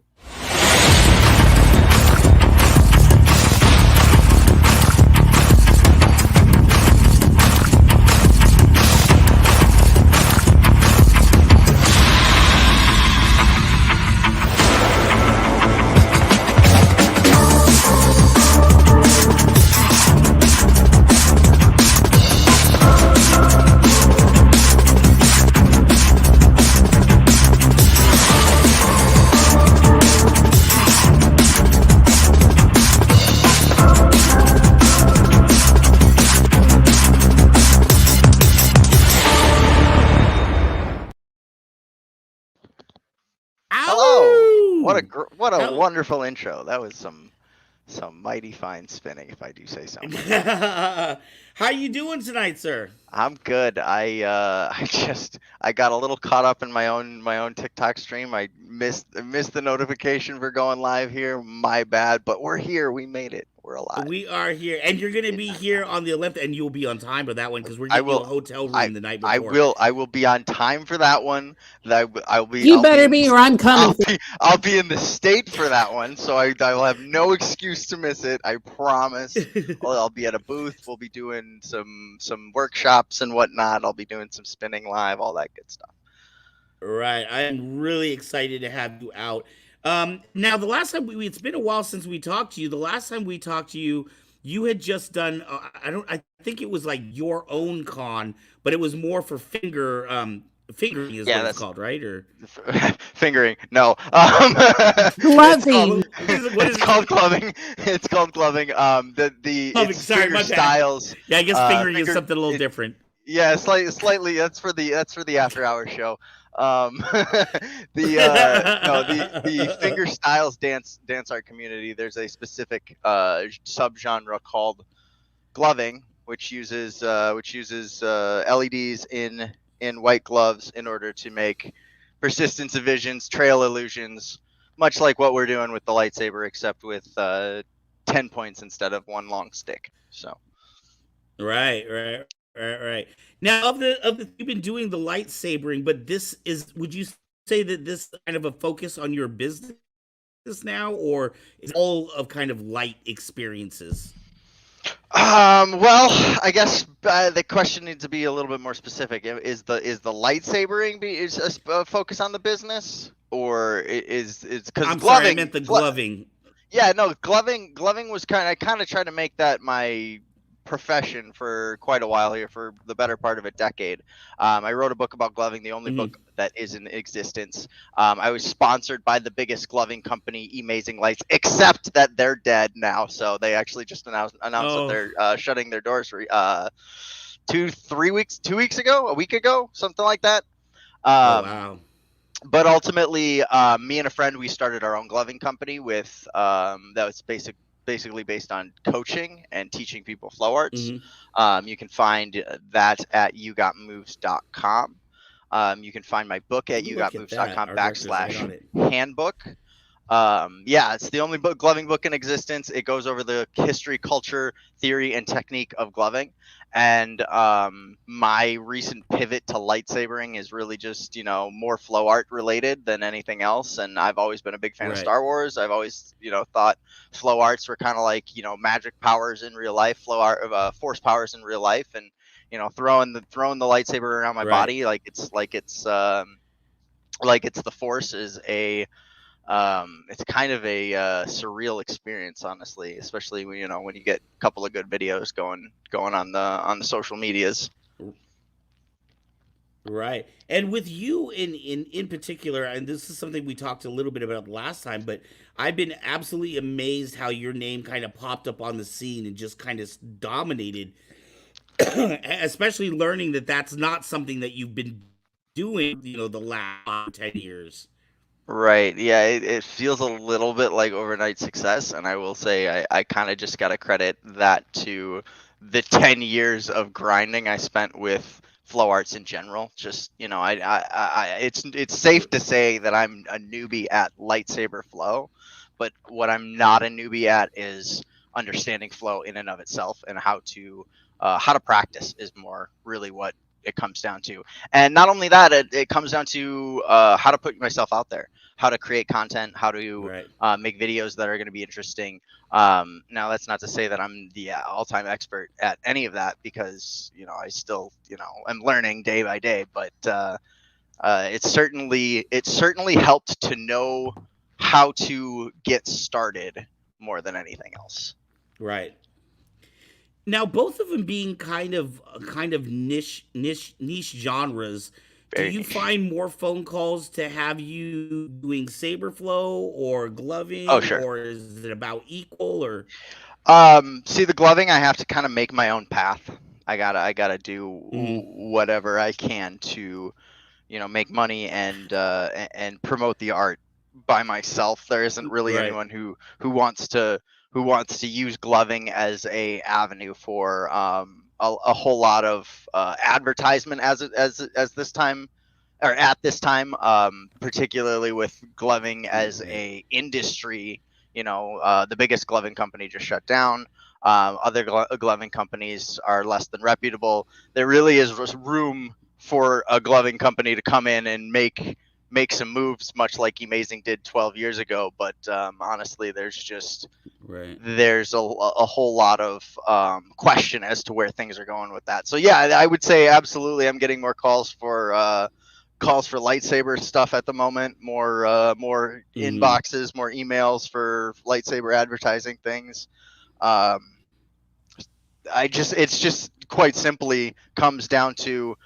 [SPEAKER 8] Hello. What a
[SPEAKER 2] Ow!
[SPEAKER 8] what a
[SPEAKER 2] Hel-
[SPEAKER 8] wonderful intro. That was some mighty fine spinning, if I do say so.
[SPEAKER 2] How you doing tonight, sir?
[SPEAKER 8] I'm good. I got a little caught up in my own TikTok stream. I missed the notification for going live here. My bad, but we're here. We made it. We're alive.
[SPEAKER 2] We are here, and you're going to be here on the 11th, and you'll be on time for that one because we're
[SPEAKER 8] I
[SPEAKER 2] getting you
[SPEAKER 8] will-
[SPEAKER 2] a hotel room the night before.
[SPEAKER 8] I will be on time for that one. I'll be.
[SPEAKER 1] You
[SPEAKER 8] I'll
[SPEAKER 1] better
[SPEAKER 8] in
[SPEAKER 1] be,
[SPEAKER 8] the-
[SPEAKER 1] or I'm coming.
[SPEAKER 8] I'll be in the state for that one, so I will have no excuse to miss it. I promise. I'll be at a booth. We'll be doing some workshops and whatnot. I'll be doing some spinning live, all that good stuff.
[SPEAKER 2] Right. I am really excited to have you out. Now, the last time it's been a while since we talked to you. The last time we talked to you, you had just done, I think it was like your own con, but it was more for fingering is
[SPEAKER 8] Yeah,
[SPEAKER 2] what
[SPEAKER 8] that's-
[SPEAKER 2] it's called, right? Or
[SPEAKER 8] Fingering, no.
[SPEAKER 1] Gloving.
[SPEAKER 2] What is
[SPEAKER 8] It's
[SPEAKER 2] it?
[SPEAKER 8] called gloving. It's called gloving.
[SPEAKER 2] Gloving,
[SPEAKER 8] It's
[SPEAKER 2] sorry,
[SPEAKER 8] finger
[SPEAKER 2] my bad.
[SPEAKER 8] styles.
[SPEAKER 2] Yeah, I guess fingering is
[SPEAKER 8] finger-
[SPEAKER 2] something a little
[SPEAKER 8] it-
[SPEAKER 2] different.
[SPEAKER 8] Yeah, slightly. That's for the after hour show. The finger styles dance art community. There's a specific subgenre called gloving, which uses LEDs in white gloves in order to make persistence of visions, trail illusions, much like what we're doing with the lightsaber, except with 10 points instead of one long stick. So.
[SPEAKER 2] Right. Now, of the you've been doing the lightsabering, but would you say that this is kind of a focus on your business? now, or is it all of kind of light experiences?
[SPEAKER 8] Well, I guess the question needs to be a little bit more specific. Is the lightsabering is a focus on the business, or is because
[SPEAKER 2] I'm
[SPEAKER 8] gloving?
[SPEAKER 2] sorry, I meant the gloving.
[SPEAKER 8] Yeah, no, gloving was I kind of tried to make that my profession for quite a while here, for the better part of a decade. I wrote a book about gloving, the only book that is in existence. I was sponsored by the biggest gloving company, Amazing Lights, except that they're dead now. So they actually just announced that they're shutting their doors for 2 weeks ago, a week ago, something like that.
[SPEAKER 2] Oh wow.
[SPEAKER 8] But ultimately, me and a friend, we started our own gloving company with that was basically based on coaching and teaching people flow arts. You can find that at yougotmoves.com. You can find my book at yougotmoves.com/handbook. Yeah, it's the only gloving book in existence. It goes over the history, culture, theory, and technique of gloving. And my recent pivot to lightsabering is really just, more flow art related than anything else. And I've always been a big fan of Star Wars. I've always, thought flow arts were kind of like, magic powers in real life, flow art, force powers in real life. And, throwing the lightsaber around my body like it's the force is it's kind of a surreal experience, honestly, especially when when you get a couple of good videos going on the social medias.
[SPEAKER 2] Right. And with you in particular, and this is something we talked a little bit about last time, but I've been absolutely amazed how your name kind of popped up on the scene and just kind of dominated, especially learning that that's not something that you've been doing, the last 10 years.
[SPEAKER 8] Right. Yeah, it feels a little bit like overnight success, and I will say I kind of just got to credit that to the 10 years of grinding I spent with flow arts in general. Just, it's safe to say that I'm a newbie at lightsaber flow, but what I'm not a newbie at is understanding flow in and of itself, and how to practice is more really what it comes down to. And not only that, it comes down to how to put myself out there, how to create content, how to make videos that are going to be interesting. Now, that's not to say that I'm the all-time expert at any of that, because I still I'm learning day by day. But it certainly helped to know how to get started more than anything else.
[SPEAKER 2] Right. Now, both of them being kind of niche genres, do you find more phone calls to have you doing saber flow or gloving?
[SPEAKER 8] Oh, sure.
[SPEAKER 2] Or is it about equal? Or
[SPEAKER 8] see, the gloving, I have to kind of make my own path. I gotta do whatever I can to, make money and promote the art by myself. There isn't really anyone who wants to use gloving as a avenue for a whole lot of advertisement as this time, or at this time, particularly with gloving as a industry. The biggest gloving company just shut down. Other gloving companies are less than reputable. There really is room for a gloving company to come in and make some moves, much like Amazing did 12 years ago. But honestly, there's a whole lot of question as to where things are going with that. So yeah, I would say absolutely, I'm getting more calls for lightsaber stuff at the moment. More inboxes, more emails for lightsaber advertising things. It's just quite simply comes down to,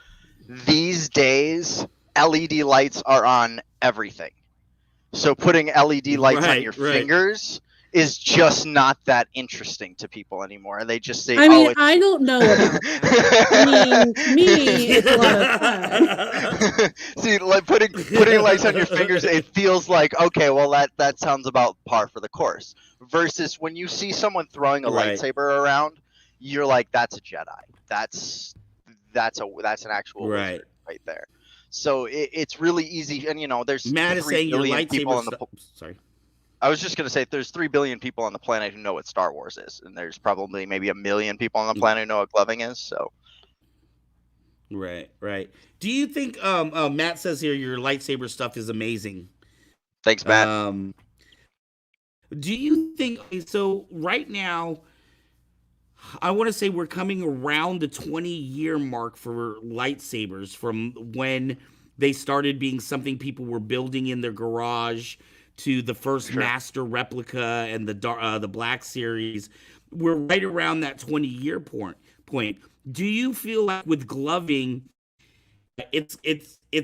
[SPEAKER 8] these days LED lights are on everything. So putting LED lights on your fingers is just not that interesting to people anymore. They just say,
[SPEAKER 1] I don't know about that. I mean, to me, it's a lot of fun.
[SPEAKER 8] See, like putting lights on your fingers, it feels like, okay, well, that sounds about par for the course. Versus when you see someone throwing a lightsaber around, you're like, that's a Jedi. That's an actual wizard right there. So it's really easy, and there's
[SPEAKER 2] Matt is saying your lightsaber. Sorry.
[SPEAKER 8] I was just going to say, there's 3 billion people on the planet who know what Star Wars is, and there's probably maybe 1 million people on the planet who know what gloving is. So,
[SPEAKER 2] right. Do you think Matt says here your lightsaber stuff is amazing?
[SPEAKER 8] Thanks, Matt.
[SPEAKER 2] Do you think so? Right now, I want to say we're coming around the 20-year mark for lightsabers from when they started being something people were building in their garage to the first
[SPEAKER 8] Sure.
[SPEAKER 2] master replica and the Black Series. We're right around that 20-year point. Do you feel like with gloving, it's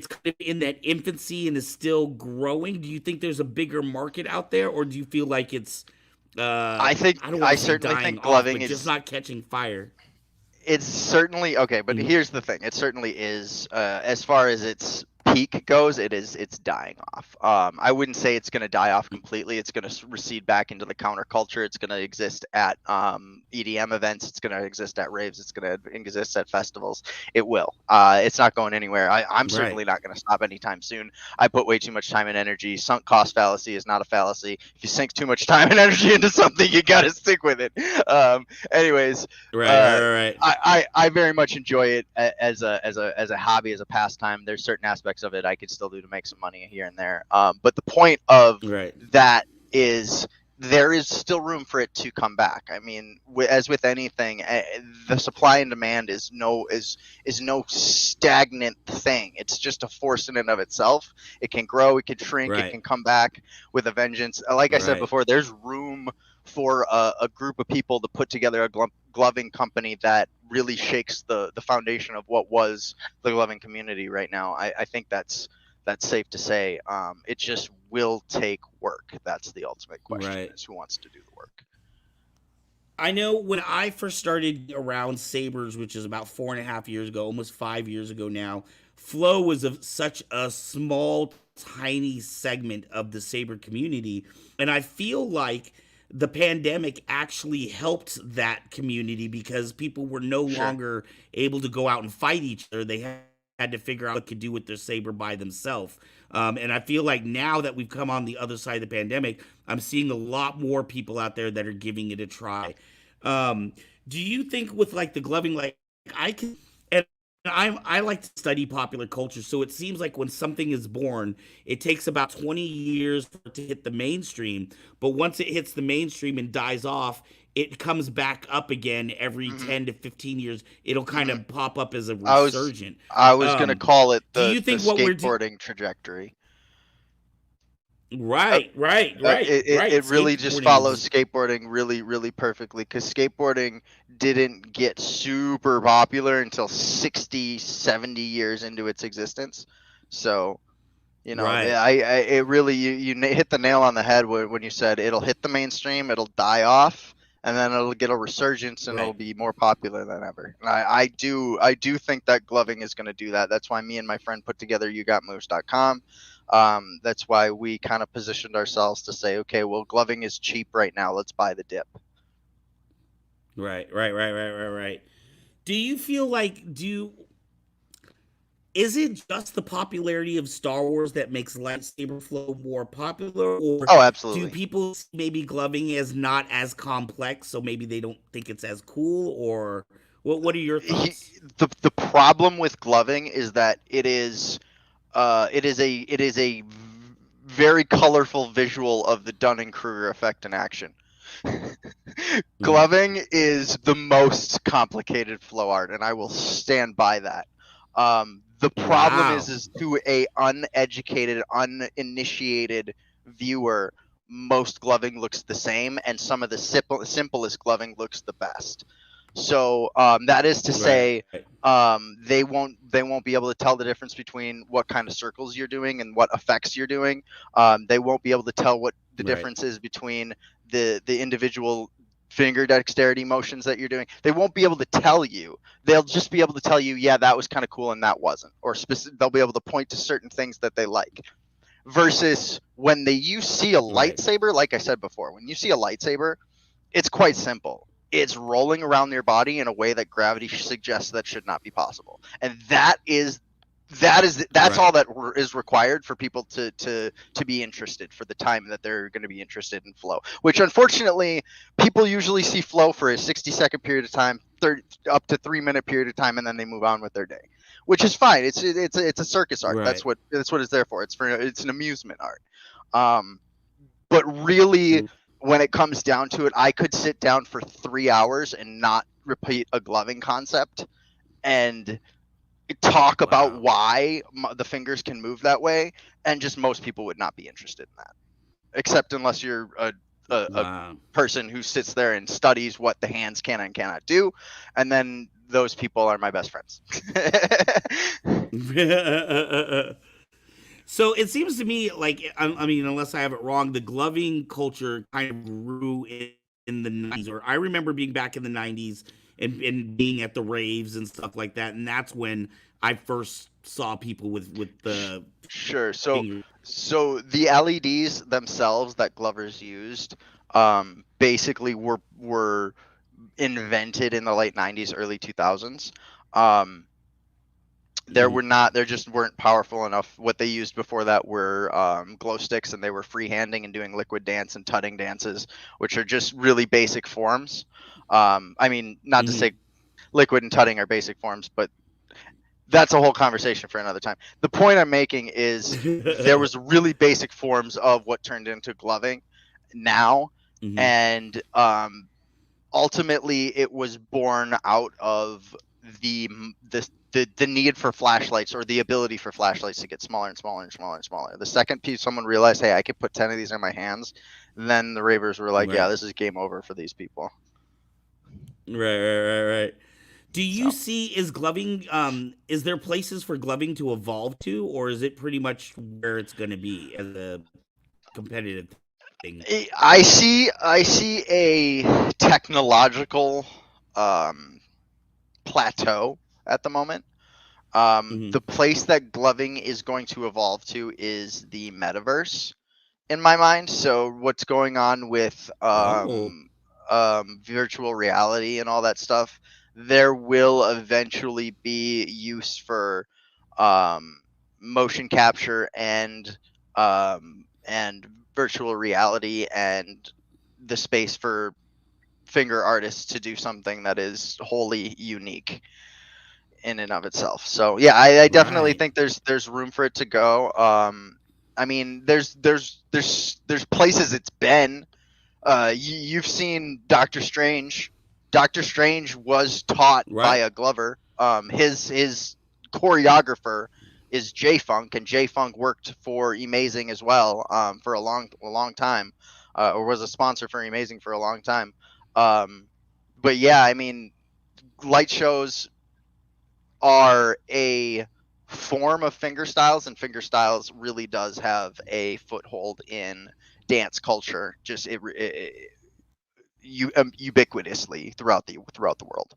[SPEAKER 2] kind of in that infancy and is still growing? Do you think there's a bigger market out there, or do you feel like it's I don't want
[SPEAKER 8] I
[SPEAKER 2] to say
[SPEAKER 8] certainly
[SPEAKER 2] dying
[SPEAKER 8] think
[SPEAKER 2] off,
[SPEAKER 8] gloving
[SPEAKER 2] but just
[SPEAKER 8] is
[SPEAKER 2] not catching fire?
[SPEAKER 8] it's certainly okay, but
[SPEAKER 2] Mhm.
[SPEAKER 8] here's the thing: it certainly is. As far as its peak goes, it's dying off. I wouldn't say it's going to die off completely. It's going to recede back into the counterculture. It's going to exist at EDM events. It's going to exist at raves. It's going to exist at festivals. It will. It's not going anywhere. I'm
[SPEAKER 2] Right.
[SPEAKER 8] certainly not going to stop anytime soon. I put way too much time and energy. Sunk cost fallacy is not a fallacy. If you sink too much time and energy into something, you got to stick with it. Anyways,
[SPEAKER 2] Right.
[SPEAKER 8] I very much enjoy it as a hobby, as a pastime. There's certain aspects of it I could still do to make some money here and there. But the point of
[SPEAKER 2] Right.
[SPEAKER 8] that is there is still room for it to come back. I mean, as with anything, the supply and demand is no stagnant thing. It's just a force in and of itself. It can grow, it can shrink, it
[SPEAKER 2] Right.
[SPEAKER 8] can come back with a vengeance. Like I said
[SPEAKER 2] Right.
[SPEAKER 8] before, there's room for a group of people to put together a gloving company that really shakes the foundation of what was the gloving community right now. I think that's safe to say. It just will take work. That's the ultimate question:
[SPEAKER 2] Right.
[SPEAKER 8] is who wants to do the work.
[SPEAKER 2] I know when I first started around sabers, which is about 4.5 years ago, almost 5 years ago now, flow was such a small, tiny segment of the saber community, and I feel like the pandemic actually helped that community because people were no
[SPEAKER 8] Sure.
[SPEAKER 2] longer able to go out and fight each other. They had to figure out what to do with their saber by themselves. And I feel like now that we've come on the other side of the pandemic, I'm seeing a lot more people out there that are giving it a try. Um, do you think with like the gloving, like I can, and I like to study popular culture, so it seems like when something is born, it takes about 20 years for it to hit the mainstream. But once it hits the mainstream and dies off, it comes back up again every
[SPEAKER 8] hmm
[SPEAKER 2] 10 to 15 years. It'll kind
[SPEAKER 8] hmm
[SPEAKER 2] of pop up as a
[SPEAKER 8] I was
[SPEAKER 2] resurgent.
[SPEAKER 8] gonna
[SPEAKER 2] Um,
[SPEAKER 8] call it
[SPEAKER 2] do you
[SPEAKER 8] the
[SPEAKER 2] think what we're
[SPEAKER 8] skateboarding trajectory. Uh,
[SPEAKER 2] right.
[SPEAKER 8] it really just
[SPEAKER 2] Skateboarding
[SPEAKER 8] follows
[SPEAKER 2] is
[SPEAKER 8] skateboarding really perfectly, because skateboarding didn't get super popular until 60, 70 years into its existence. So,
[SPEAKER 2] right,
[SPEAKER 8] it really, hit the nail on the head when you said it'll hit the mainstream, it'll die off, and then it'll get a resurgence and it'll
[SPEAKER 2] right,
[SPEAKER 8] be more popular than ever. And I do think that gloving is going to do that. That's why me and my friend put together YouGotMoves.com. That's why we kind of positioned ourselves to say, okay, well, gloving is cheap right now. Let's buy the dip.
[SPEAKER 2] right. Do you feel like is it just the popularity of Star Wars that makes lightsaber flow more popular, or
[SPEAKER 8] Oh,
[SPEAKER 2] do
[SPEAKER 8] absolutely.
[SPEAKER 2] people see maybe gloving as not as complex, so maybe they don't think it's as cool, or what are your
[SPEAKER 8] He,
[SPEAKER 2] thoughts?
[SPEAKER 8] the problem with gloving is that it is a very colorful visual of the Dunning-Kruger effect in action.
[SPEAKER 2] Mm,
[SPEAKER 8] Gloving is the most complicated flow art, and I will stand by that. The problem
[SPEAKER 2] wow.
[SPEAKER 8] is to a uneducated, uninitiated viewer, most gloving looks the same, and some of the simplest gloving looks the best. So that is to
[SPEAKER 2] Right.
[SPEAKER 8] say, they won't be able to tell the difference between what kind of circles you're doing and what effects you're doing. They won't be able to tell what the
[SPEAKER 2] Right.
[SPEAKER 8] difference is between the individual finger dexterity motions that you're doing. They won't be able to tell you. They'll just be able to tell you, yeah, that was kind of cool and that wasn't. Or they'll be able to point to certain things that they like. Versus when you see a
[SPEAKER 2] Right.
[SPEAKER 8] lightsaber, like I said before, when you see a lightsaber, it's quite simple. It's rolling around your body in a way that gravity suggests that should not be possible, and that's
[SPEAKER 2] Right.
[SPEAKER 8] all that is required for people to be interested for the time that they're going to be interested in flow. Which unfortunately, people usually see flow for a 60-second period of time, 30 up to 3-minute period of time, and then they move on with their day, which is fine. It's a circus art.
[SPEAKER 2] Right.
[SPEAKER 8] That's what it's there for. It's an amusement art. But really,
[SPEAKER 2] Mm,
[SPEAKER 8] when it comes down to it, I could sit down for 3 hours and not repeat a gloving concept and talk about
[SPEAKER 2] Wow.
[SPEAKER 8] why the fingers can move that way, and just most people would not be interested in that, except unless you're a
[SPEAKER 2] Wow.
[SPEAKER 8] person who sits there and studies what the hands can and cannot do, and then those people are my best friends.
[SPEAKER 2] So it seems to me like, I mean, unless I have it wrong, the gloving culture kind of grew in the 90s, or I remember being back in the 90s and being at the raves and stuff like that, and that's when I first saw people with the
[SPEAKER 8] Sure. So
[SPEAKER 2] fingers.
[SPEAKER 8] so the LEDs themselves that Glovers used, basically were invented in the late 90s, early 2000s. There just weren't powerful enough. What they used before that were glow sticks, and they were freehanding and doing liquid dance and tutting dances, which are just really basic forms. I mean, not to say liquid and tutting are basic forms, but that's a whole conversation for another time. The point I'm making is there was really basic forms of what turned into gloving now, and ultimately it was born out of the need for flashlights, or the ability for flashlights to get smaller and smaller and smaller and smaller. The second piece someone realized, hey, I could put 10 of these in my hands, then the ravers were like, yeah, this is game over for these people.
[SPEAKER 2] Right. Do you see, is gloving, is there places for gloving to evolve to, or is it pretty much where it's going to be as a competitive thing?
[SPEAKER 8] I see a technological plateau at the moment. The place that gloving is going to evolve to is the metaverse, in my mind. So what's going on with virtual reality and all that stuff, there will eventually be use for motion capture and virtual reality, and the space for finger artists to do something that is wholly unique in and of itself. So yeah, I definitely think there's room for it to go. I mean, there's places it's been. You've seen Doctor Strange. Doctor Strange was taught by a Glover. His choreographer is J Funk, and J Funk worked for Amazing as well for a long time, or was a sponsor for Amazing for a long time. But yeah, I mean, light shows are a form of finger styles, and finger styles really does have a foothold in dance culture, just ubiquitously throughout the world.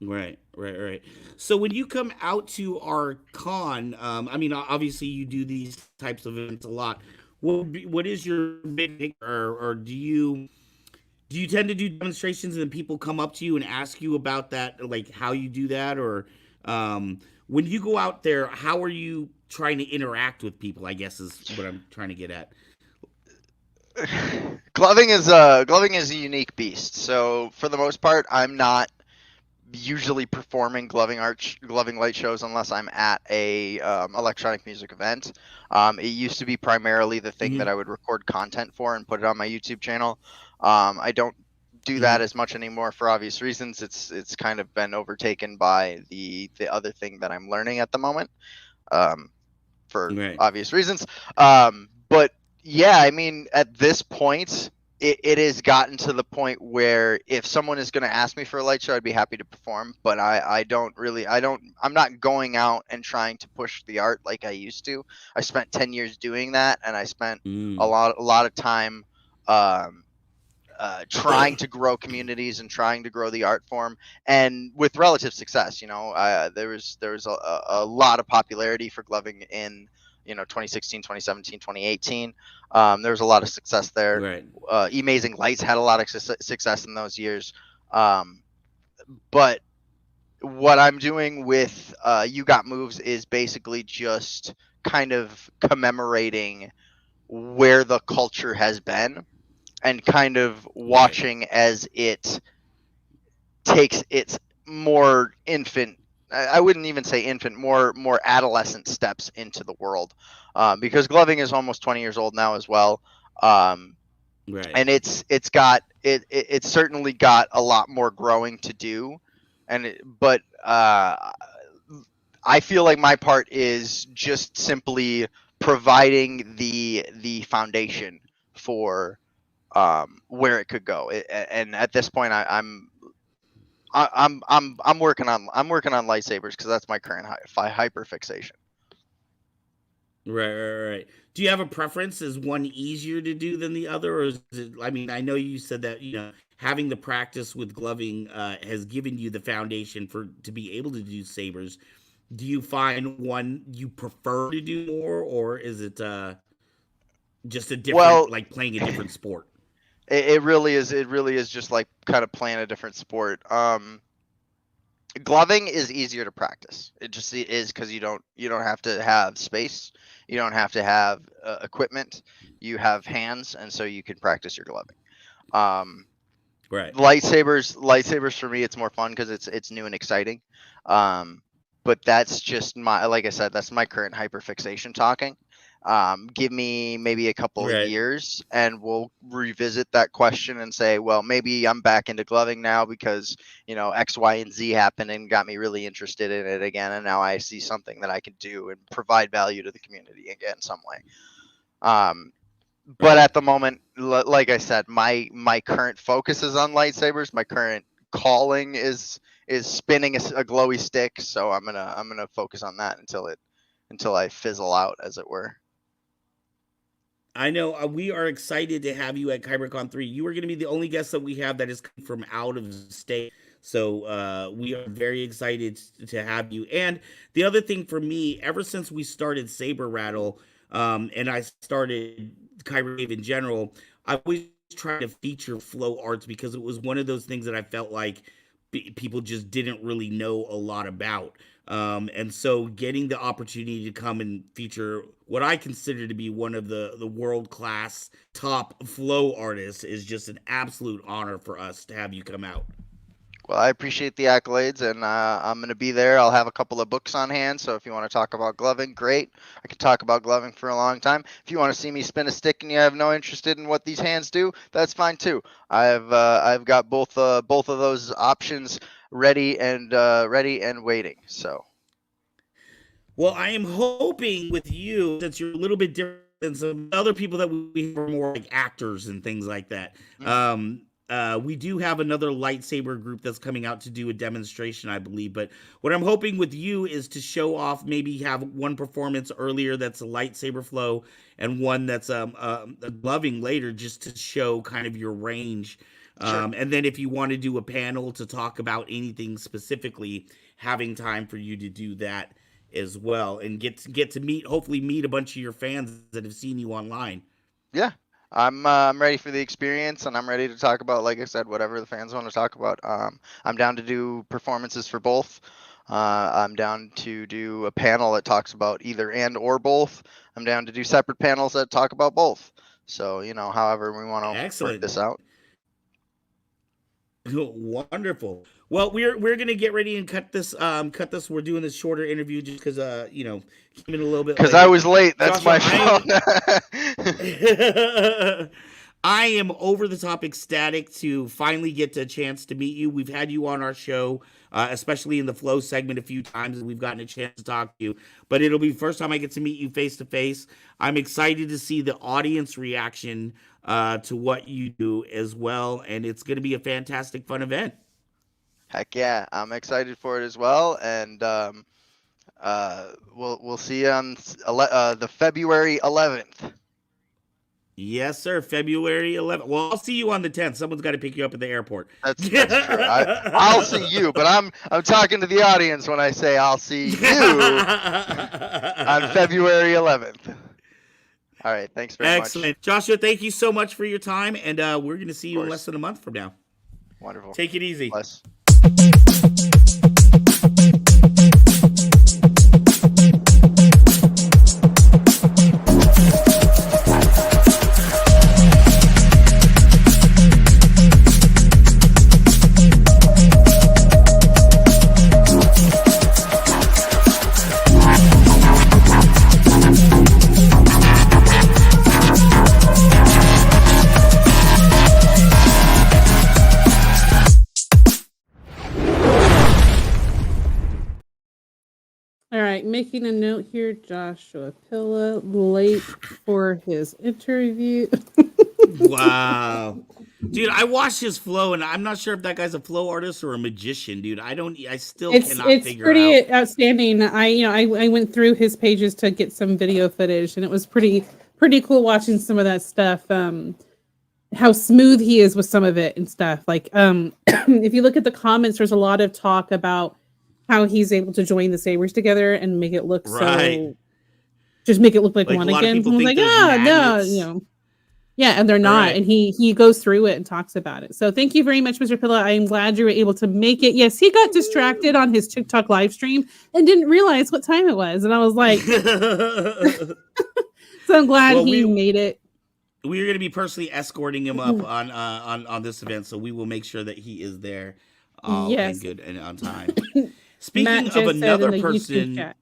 [SPEAKER 2] Right. So when you come out to our con, I mean, obviously you do these types of events a lot. What is your big, or do you tend to do demonstrations and then people come up to you and ask you about that, like how you do that, or when you go out there, how are you trying to interact with people, I guess is what I'm trying to get at.
[SPEAKER 8] Gloving is a unique beast. So for the most part, I'm not usually performing gloving light shows unless I'm at a electronic music event. It used to be primarily the thing that I would record content for and put it on my YouTube channel. I don't do that as much anymore for obvious reasons. It's kind of been overtaken by the other thing that I'm learning at the moment, for obvious reasons. But yeah, I mean, at this point, it has gotten to the point where if someone is going to ask me for a light show, I'd be happy to perform. But I'm not going out and trying to push the art like I used to. I spent 10 years doing that, and I spent a lot of time trying to grow communities and trying to grow the art form, and with relative success. You know, there was a lot of popularity for gloving in 2016, 2017, 2018. There was a lot of success there. Amazing Lights had a lot of success in those years. But what I'm doing with You Got Moves is basically just kind of commemorating where the culture has been, and kind of watching as it takes its more infant, I wouldn't even say infant, more adolescent steps into the world, because gloving is almost 20 years old now as well.
[SPEAKER 2] Right.
[SPEAKER 8] And it's certainly got a lot more growing to do, but I feel like my part is just simply providing the foundation for where it could go. And at this point, I'm working on lightsabers because that's my current hyper fixation.
[SPEAKER 2] Right. Do you have a preference? Is one easier to do than the other, or is it? I mean, I know you said that having the practice with gloving has given you the foundation to be able to do sabers. Do you find one you prefer to do more, or is it just a different, like playing a different sport?
[SPEAKER 8] It really is. It really is just like kind of playing a different sport. Gloving is easier to practice. It just is because you don't have to have space. You don't have to have equipment. You have hands, and so you can practice your gloving.
[SPEAKER 2] Right.
[SPEAKER 8] Lightsabers for me, it's more fun because it's new and exciting. But that's just like I said, that's my current hyperfixation talking. Give me maybe a couple of years and we'll revisit that question and say, well, maybe I'm back into gloving now because, X, Y, and Z happened and got me really interested in it again. And now I see something that I can do and provide value to the community again in some way. But at the moment, like I said, my current focus is on lightsabers. My current calling is spinning a glowy stick. So I'm gonna focus on that until I fizzle out, as it were.
[SPEAKER 2] I know we are excited to have you at KyberCon 3. You are going to be the only guest that we have that is from out of state. So we are very excited to have you. And the other thing for me, ever since we started Saber Rattle and I started Kyber Cave in general, I always tried to feature flow arts because it was one of those things that I felt like people just didn't really know a lot about. And so getting the opportunity to come and feature what I consider to be one of the world-class top flow artists is just an absolute honor for us to have you come out.
[SPEAKER 8] Well, I appreciate the accolades, and I'm going to be there. I'll have a couple of books on hand, so if you want to talk about gloving, great. I can talk about gloving for a long time. If you want to see me spin a stick and you have no interest in what these hands do, that's fine too. I've got both of those options ready and waiting. So.
[SPEAKER 2] Well, I am hoping with you, since you're a little bit different than some other people that we are more like actors and things like that. We do have another lightsaber group that's coming out to do a demonstration, I believe. But what I'm hoping with you is to show off, maybe have one performance earlier that's a lightsaber flow and one that's a gloving later, just to show kind of your range. Sure. And then if you want to do a panel to talk about anything specifically, having time for you to do that as well, and get to hopefully meet a bunch of your fans that have seen you online.
[SPEAKER 8] Yeah, I'm ready for the experience, and I'm ready to talk about, like I said, whatever the fans want to talk about. I'm down to do performances for both. I'm down to do a panel that talks about either and or both. I'm down to do separate panels that talk about both. So, however we want to work this out.
[SPEAKER 2] Wonderful. Well, we're gonna get ready and cut this. We're doing this shorter interview just because came in a little bit.
[SPEAKER 8] Because I was late. That's
[SPEAKER 2] Joshua,
[SPEAKER 8] my fault.
[SPEAKER 2] I am over the top ecstatic to finally get a chance to meet you. We've had you on our show, especially in the flow segment a few times, and we've gotten a chance to talk to you. But it'll be the first time I get to meet you face to face. I'm excited to see the audience reaction to what you do as well, and it's going to be a fantastic, fun event.
[SPEAKER 8] Heck yeah, I'm excited for it as well, and we'll see you on the February 11th.
[SPEAKER 2] Yes, sir. February 11th. Well, I'll see you on the 10th. Someone's got to pick you up at the airport.
[SPEAKER 8] That's true. I'll see you, but I'm talking to the audience when I say I'll see you on February 11th. All right. Thanks very much.
[SPEAKER 2] Excellent. Joshua, thank you so much for your time, and we're going to see you in less than a month from now.
[SPEAKER 8] Wonderful.
[SPEAKER 2] Take it easy.
[SPEAKER 8] Bless.
[SPEAKER 1] making a note here. Joshua Pilla late for his interview.
[SPEAKER 2] Wow. Dude, I watched his flow, and I'm not sure if that guy's a flow artist or a magician, dude. I still cannot
[SPEAKER 1] It's
[SPEAKER 2] figure
[SPEAKER 1] pretty
[SPEAKER 2] out.
[SPEAKER 1] outstanding. I went through his pages to get some video footage, and it was pretty cool watching some of that stuff. How smooth he is with some of it and stuff. Like, if you look at the comments, there's a lot of talk about how he's able to join the sabers together and make it look just make it look like one
[SPEAKER 2] a lot of
[SPEAKER 1] again.
[SPEAKER 2] people
[SPEAKER 1] Someone's
[SPEAKER 2] think
[SPEAKER 1] like,
[SPEAKER 2] there's
[SPEAKER 1] no,
[SPEAKER 2] magnets.
[SPEAKER 1] Yeah, and they're not.
[SPEAKER 2] Right.
[SPEAKER 1] And he goes through it and talks about it. So thank you very much, Mr. Pilla. I am glad you were able to make it. Yes, he got distracted on his TikTok live stream and didn't realize what time it was. And I was like, so I'm glad he made it.
[SPEAKER 2] We are going to be personally escorting him up on this event, so we will make sure that he is there and good and on time. Speaking of another person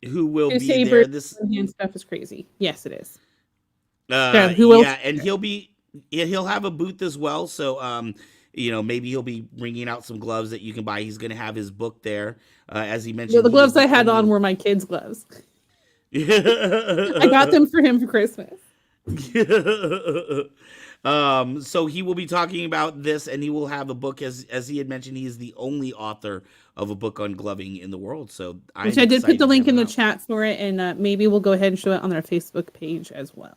[SPEAKER 2] who will be there, this
[SPEAKER 1] stuff is crazy. Yes, it is.
[SPEAKER 2] and he'll have a booth as well. So maybe he'll be bringing out some gloves that you can buy. He's going to have his book there, as he mentioned.
[SPEAKER 1] The gloves I had on were my kids' gloves. I got them for him for Christmas.
[SPEAKER 2] So he will be talking about this, and he will have a book, as he had mentioned. He is the only author of a book on gloving in the world. So
[SPEAKER 1] I did put the link in the chat for it, and maybe we'll go ahead and show it on our Facebook page as well.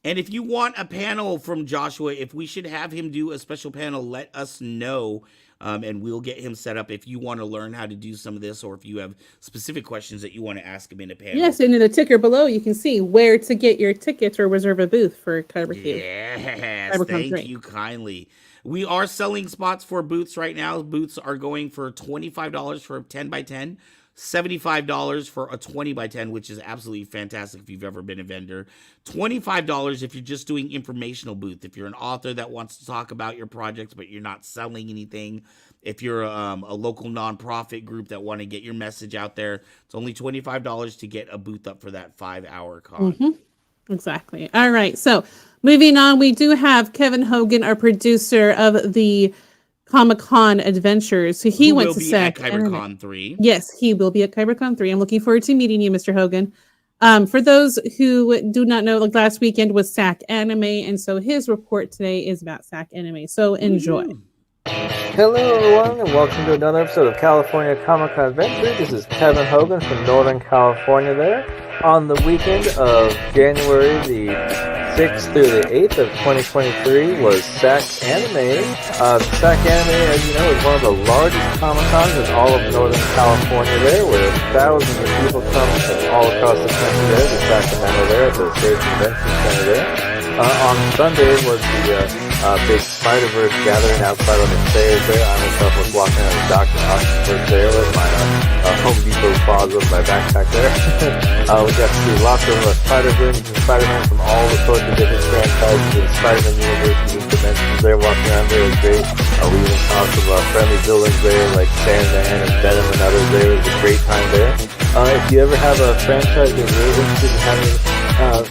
[SPEAKER 2] And if you want a panel from Joshua, if we should have him do a special panel, let us know. And we'll get him set up if you want to learn how to do some of this, or if you have specific questions that you want to ask him in a panel.
[SPEAKER 1] Yes, and in the ticker below, you can see where to get your tickets or reserve a booth for Kyber Cave.
[SPEAKER 2] Yes, thank you kindly. We are selling spots for booths right now. Booths are going for $25 for a 10x10. $75 for a 20x10, which is absolutely fantastic if you've ever been a vendor. $25 if you're just doing informational booth. If you're an author that wants to talk about your projects, but you're not selling anything. If you're a local nonprofit group that want to get your message out there, it's only $25 to get a booth up for that 5-hour con.
[SPEAKER 1] Mm-hmm. Exactly. All right. So moving on, we do have Kevin Hogan, our producer of the Comic-Con Adventures. So he went to SAC
[SPEAKER 2] KyberCon 3.
[SPEAKER 1] Yes, he will be at KyberCon 3. I'm looking forward to meeting you, Mr. Hogan. For those who do not know, like last weekend was SAC Anime, and so his report today is about SAC Anime. So enjoy.
[SPEAKER 9] Hello, everyone, and welcome to another episode of California Comic-Con Adventure. This is Kevin Hogan from Northern California there. On the weekend of January the 6th through the 8th of 2023 was SAC Anime. SAC Anime, as you know, is one of the largest Comic-Cons in all of Northern California there, where thousands of people come from all across the country there to Sacramento there at the State Convention Center there. On Sunday was the big Spider-Verse gathering outside on the stairs there. I myself was walking out of Dr. Octopus there with my Home Depot Plaza, my backpack there. We got to see lots of Spider-Verse and Spider-Man from all the sorts of different franchises and Spider-Man universes and dimensions there. Walking around there was great. We even saw some friendly villains there like Sandman and Venom and others there. It was a great time there. If you ever have a franchise that you're really interested in having a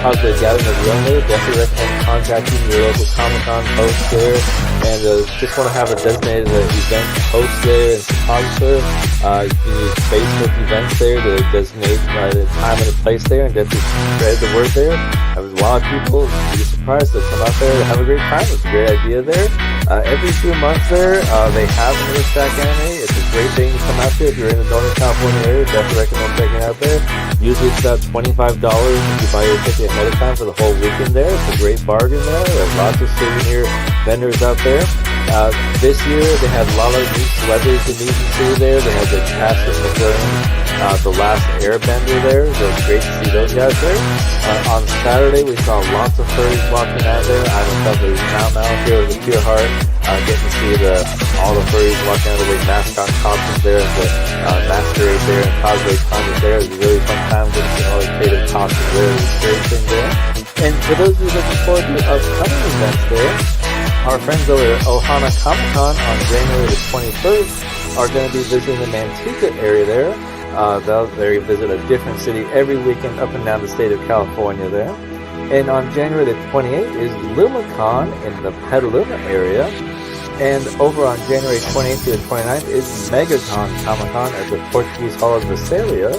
[SPEAKER 9] cosplay gathering of your own there, definitely recommend contacting your local Comic-Con host there, and just want to have a designated event host there and photographer. You can use Facebook events there to designate the time and the place there and definitely spread the word there. There's a lot of people, you'd be surprised, to come out there to have a great time. It's a great idea there. Every 2 months there, they have another SAC Anime. It's a great thing to come out there if you're in the Northern California area. Definitely recommend checking it out there. Usually it's about $25 if you buy your ticket ahead of time for the whole weekend there. It's a great bargain there. There's lots of souvenir vendors out there. This year they had a lot of new celebrities to meet and see there. They had the cast of McLaren, The Last Airbender there. So it's great to see those guys there. On Saturday we saw lots of furries walking out there. I myself was out here with a pure heart. Getting to see all the furries walking out of the mascot costumes there and the masquerade there and cosplay concerts there. It was a really fun time getting to see all the creative costumes there. It was a great thing there. And for those of you looking forward to upcoming events there, our friends over at Ohana Comic-Con on January the 21st are going to be visiting the Manteca area there. They'll visit a different city every weekend up and down the state of California there. And on January the 28th is LumaCon in the Petaluma area. And over on January 28th to the 29th is Megaton Comic-Con at the Portuguese Hall of Visalia.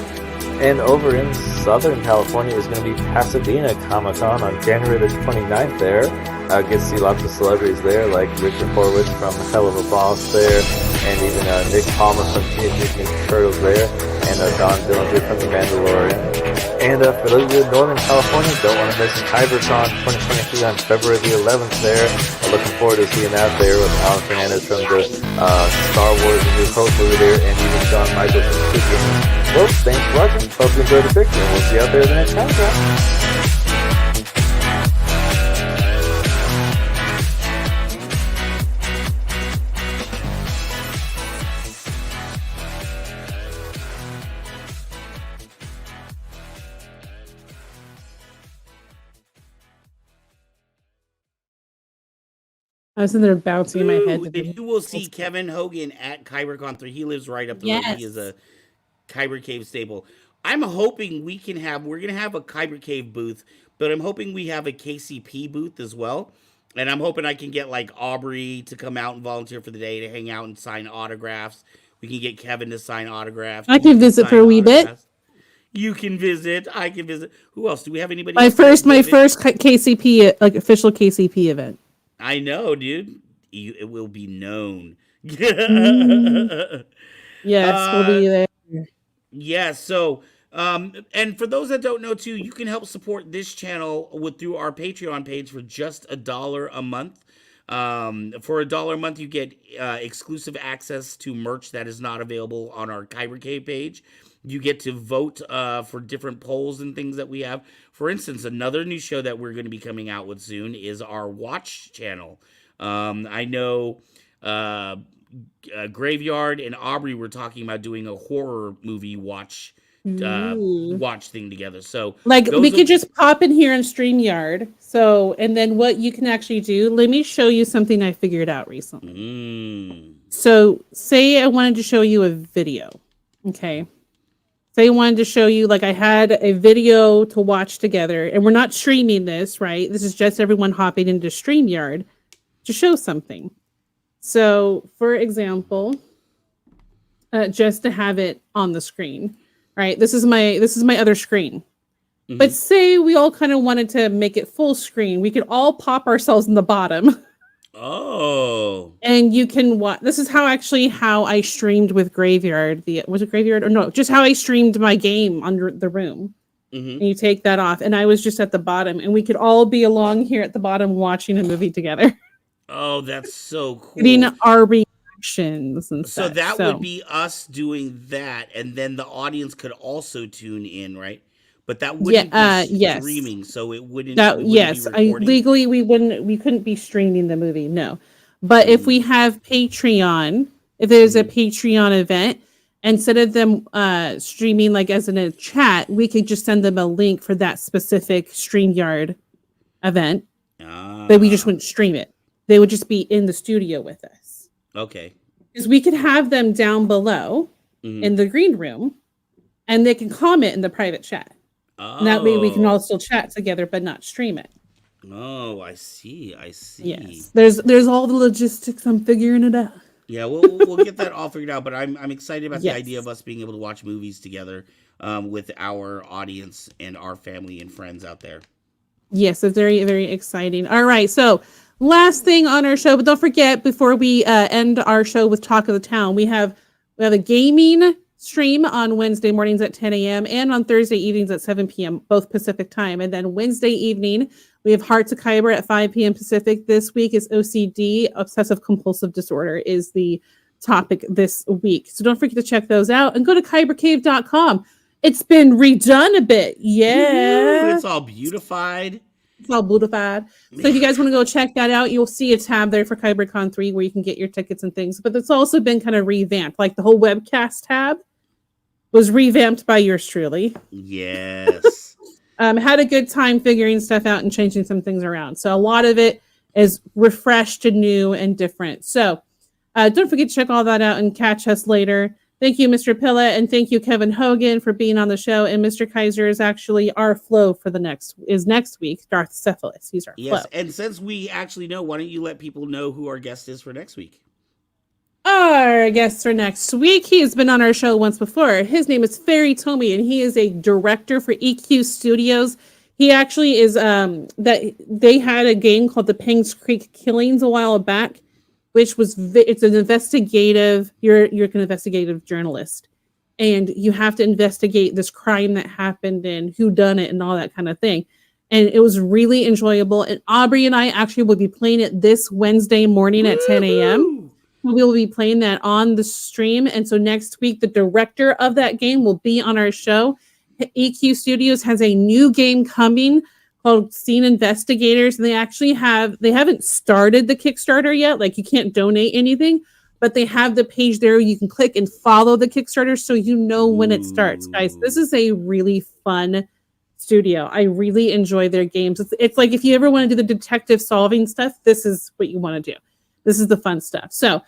[SPEAKER 9] And over in Southern California is going to be Pasadena Comic-Con on January the 29th there. Get to see lots of celebrities there, like Richard Horowitz from Hell of a Boss there, and even Nick Palmer from Teenage Mutant Ninja Turtles there, and Don Dillinger from The Mandalorian. And for those of you in Northern California, don't want to miss KyberCon 2023 on February the 11th there. Looking forward to seeing that there with Alan Fernandez from the Star Wars and New Hope movie there, and even John Michael from Super. Well, thanks for watching. Hope you enjoyed the picture, and we'll see you out there the next time.
[SPEAKER 1] I was in there bouncing my head.
[SPEAKER 2] You will see Kevin Hogan at KyberCon 3. He lives right up the road. He is a Kyber Cave staple. I'm hoping we're going to have a Kyber Cave booth, but I'm hoping we have a KCP booth as well. And I'm hoping I can get like Aubrey to come out and volunteer for the day to hang out and sign autographs. We can get Kevin to sign autographs.
[SPEAKER 1] I can visit for a wee bit.
[SPEAKER 2] You can visit. I can visit. Who else? Do we have anybody?
[SPEAKER 1] My first KCP, like official KCP event.
[SPEAKER 2] I know, dude. It will be known.
[SPEAKER 1] Yes, we'll be there.
[SPEAKER 2] Yeah, so and for those that don't know too, you can help support this channel through our Patreon page for just $1 a month. For $1 a month, you get exclusive access to merch that is not available on our Kyber Cave page. You get to vote for different polls and things that we have. For instance, another new show that we're going to be coming out with soon is our Watch channel. I know Graveyard and Aubrey were talking about doing a horror movie watch thing together. So
[SPEAKER 1] like we could just pop in here on StreamYard. So, and then what you can actually do, let me show you something I figured out recently. So say I wanted to show you a video. Okay. Say I wanted to show you, like I had a video to watch together, and we're not streaming this, right? This is just everyone hopping into StreamYard to show something. So, for example, just to have it on the screen, right? This is my other screen. Mm-hmm. But say we all kind of wanted to make it full screen, we could all pop ourselves in the bottom.
[SPEAKER 2] Oh.
[SPEAKER 1] And you can watch. This is how I streamed with Graveyard. Was it Graveyard or no? Just how I streamed my game under the room. Mm-hmm. And you take that off, and I was just at the bottom, and we could all be along here at the bottom watching a movie together.
[SPEAKER 2] Oh, that's so cool.
[SPEAKER 1] Getting our reactions and
[SPEAKER 2] so
[SPEAKER 1] such.
[SPEAKER 2] That would be us doing that, and then the audience could also tune in, right? But that wouldn't be streaming, so it wouldn't.
[SPEAKER 1] Legally we couldn't be streaming the movie, no. But if we have Patreon, if there's a Patreon event, instead of them streaming like as in a chat, we could just send them a link for that specific StreamYard event. But we just wouldn't stream it. They would just be in the studio with us.
[SPEAKER 2] Okay.
[SPEAKER 1] Because we could have them down below in the green room, and they can comment in the private chat. And that way we can all still chat together, but not stream it.
[SPEAKER 2] Oh, I see.
[SPEAKER 1] Yes, there's all the logistics. I'm figuring it out.
[SPEAKER 2] Yeah, we'll get that all figured out. But I'm excited about the idea of us being able to watch movies together with our audience and our family and friends out there.
[SPEAKER 1] Yes, it's very, very exciting. All right, so last thing on our show, but don't forget before we end our show with Talk of the Town, we have a gaming stream on Wednesday mornings at 10 a.m. and on Thursday evenings at 7 p.m., both Pacific time. And then Wednesday evening, we have Hearts of Kyber at 5 p.m. Pacific. This week is OCD, Obsessive Compulsive Disorder, is the topic this week. So don't forget to check those out and go to kybercave.com. It's been redone a bit. Yeah.
[SPEAKER 2] It's all beautified.
[SPEAKER 1] So if you guys want to go check that out, you'll see a tab there for KyberCon 3 where you can get your tickets and things. But it's also been kind of revamped. Like the whole webcast tab was revamped by yours truly.
[SPEAKER 2] Yes.
[SPEAKER 1] Had a good time figuring stuff out and changing some things around. So a lot of it is refreshed and new and different. So don't forget to check all that out and catch us later. Thank you, Mr. Pilla, and thank you, Kevin Hogan, for being on the show. And Mr. Kaiser is actually our flow for next week. Darth Cephalus. He's our flow.
[SPEAKER 2] And since we actually know, why don't you let people know who our guest is for next week?
[SPEAKER 1] Our guest for next week, he has been on our show once before. His name is Ferry Tomey, and he is a director for EQ Studios. He actually is that they had a game called the Pangs Creek Killings a while back, which was it's an investigative. You're an investigative journalist, and you have to investigate this crime that happened and who done it and all that kind of thing. And it was really enjoyable. And Aubrey and I actually will be playing it this Wednesday morning at 10 a.m. We will be playing that on the stream. And so next week, the director of that game will be on our show. EQ Studios has a new game coming called Scene Investigators. And they haven't started the Kickstarter yet. Like, you can't donate anything, but they have the page there. You can click and follow the Kickstarter so you know when it starts. Guys, this is a really fun studio. I really enjoy their games. It's like, if you ever want to do the detective solving stuff, this is what you want to do. This is the fun stuff. So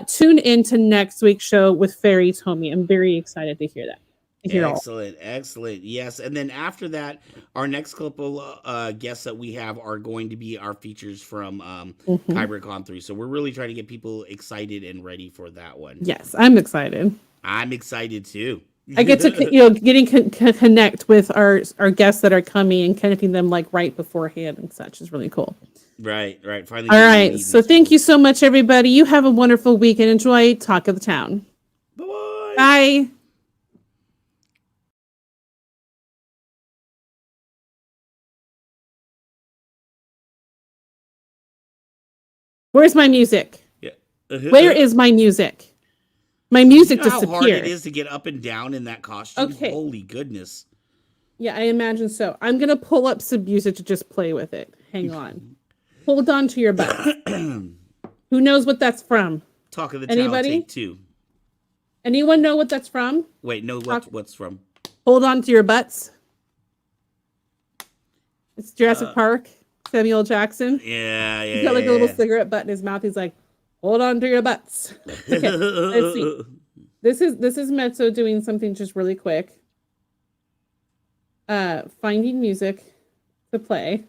[SPEAKER 1] tune in to next week's show with Ferry Tomey. I'm very excited to hear that.
[SPEAKER 2] Excellent. Yes. And then after that, our next couple guests that we have are going to be our features from Kyber Con 3. So we're really trying to get people excited and ready for that one.
[SPEAKER 1] Yes, I'm excited.
[SPEAKER 2] I'm excited too.
[SPEAKER 1] I get to connect with our guests that are coming and connecting them like right beforehand and such is really cool.
[SPEAKER 2] Right. Finally.
[SPEAKER 1] All right. So thank you so much, everybody. You have a wonderful week and enjoy Talk of the Town.
[SPEAKER 2] Bye-bye.
[SPEAKER 1] Bye. Where's my music?
[SPEAKER 2] Yeah.
[SPEAKER 1] Where is my music? My music disappeared.
[SPEAKER 2] How hard it is to get up and down in that costume.
[SPEAKER 1] Okay.
[SPEAKER 2] Holy goodness.
[SPEAKER 1] Yeah, I imagine so. I'm going to pull up some music to just play with it. Hang on. Hold on to your butt. Who knows what that's from?
[SPEAKER 2] Talk of the
[SPEAKER 1] Anybody?
[SPEAKER 2] Town, take 2.
[SPEAKER 1] Anyone know what that's from?
[SPEAKER 2] Wait, no, what's from?
[SPEAKER 1] Hold on to your butts. It's Jurassic Park. Samuel Jackson.
[SPEAKER 2] Yeah.
[SPEAKER 1] He's got like a little cigarette butt in his mouth. He's like, hold on to your butts. Okay, let's see. This is Mezzo doing something just really quick. Finding music to play.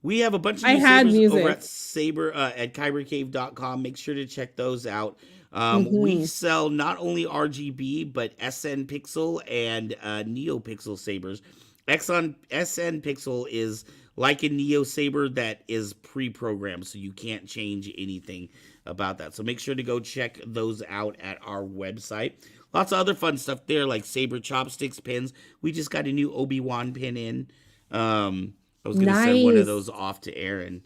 [SPEAKER 2] We have a bunch of
[SPEAKER 1] I
[SPEAKER 2] new
[SPEAKER 1] had
[SPEAKER 2] sabers
[SPEAKER 1] music.
[SPEAKER 2] over at Saber at kybercave.com. Make sure to check those out. We sell not only RGB, but SN Pixel and NeoPixel sabers. SN Pixel is like a Neo Saber that is pre-programmed, so you can't change anything about that. So make sure to go check those out at our website. Lots of other fun stuff there, like Saber chopsticks pins. We just got a new Obi-Wan pin in. I was going to send one of those off to Aaron.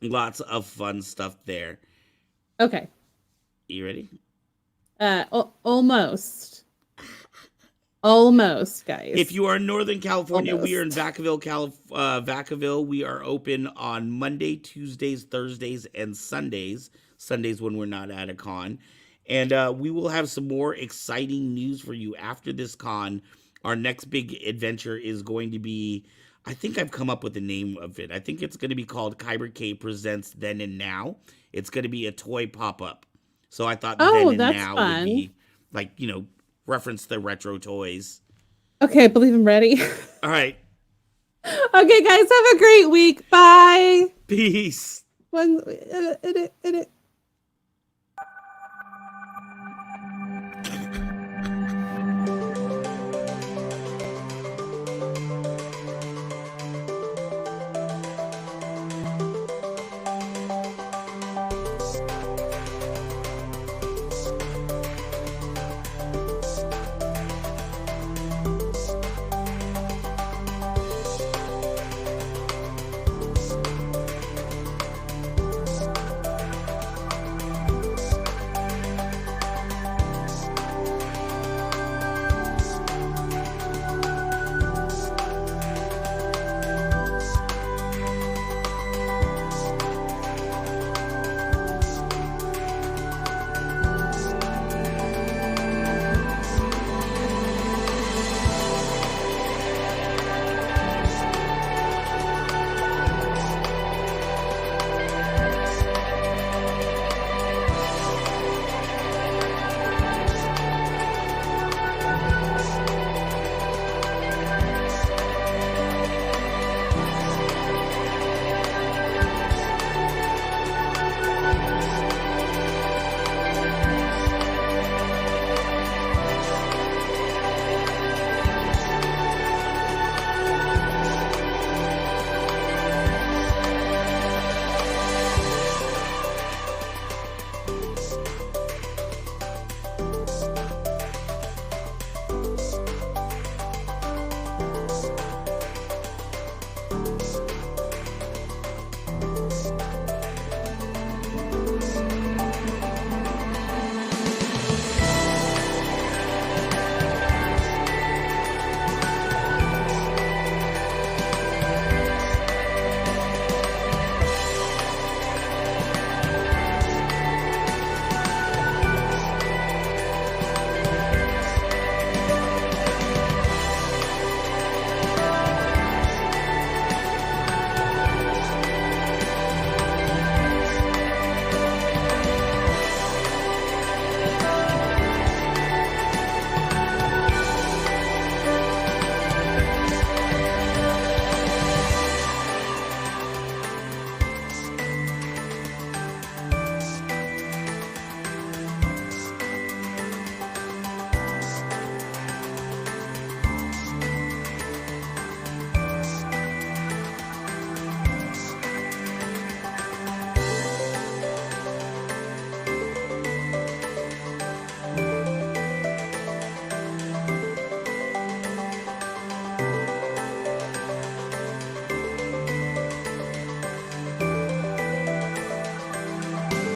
[SPEAKER 2] Lots of fun stuff there.
[SPEAKER 1] Okay.
[SPEAKER 2] You ready?
[SPEAKER 1] Almost. Almost, guys.
[SPEAKER 2] If you are in Northern California, we are in Vacaville, Vacaville. We are open on Monday, Tuesdays, Thursdays, and Sundays. Sundays when we're not at a con. And we will have some more exciting news for you after this con. Our next big adventure is going to be, I think I've come up with the name of it. I think it's going to be called Kyber Cave Presents Then and Now. It's going to be a toy pop-up. So I thought Then and Now would be, like, reference the retro toys.
[SPEAKER 1] Okay, I believe I'm ready.
[SPEAKER 2] All right.
[SPEAKER 1] Okay, guys, have a great week. Bye.
[SPEAKER 2] Peace.
[SPEAKER 1] Edit.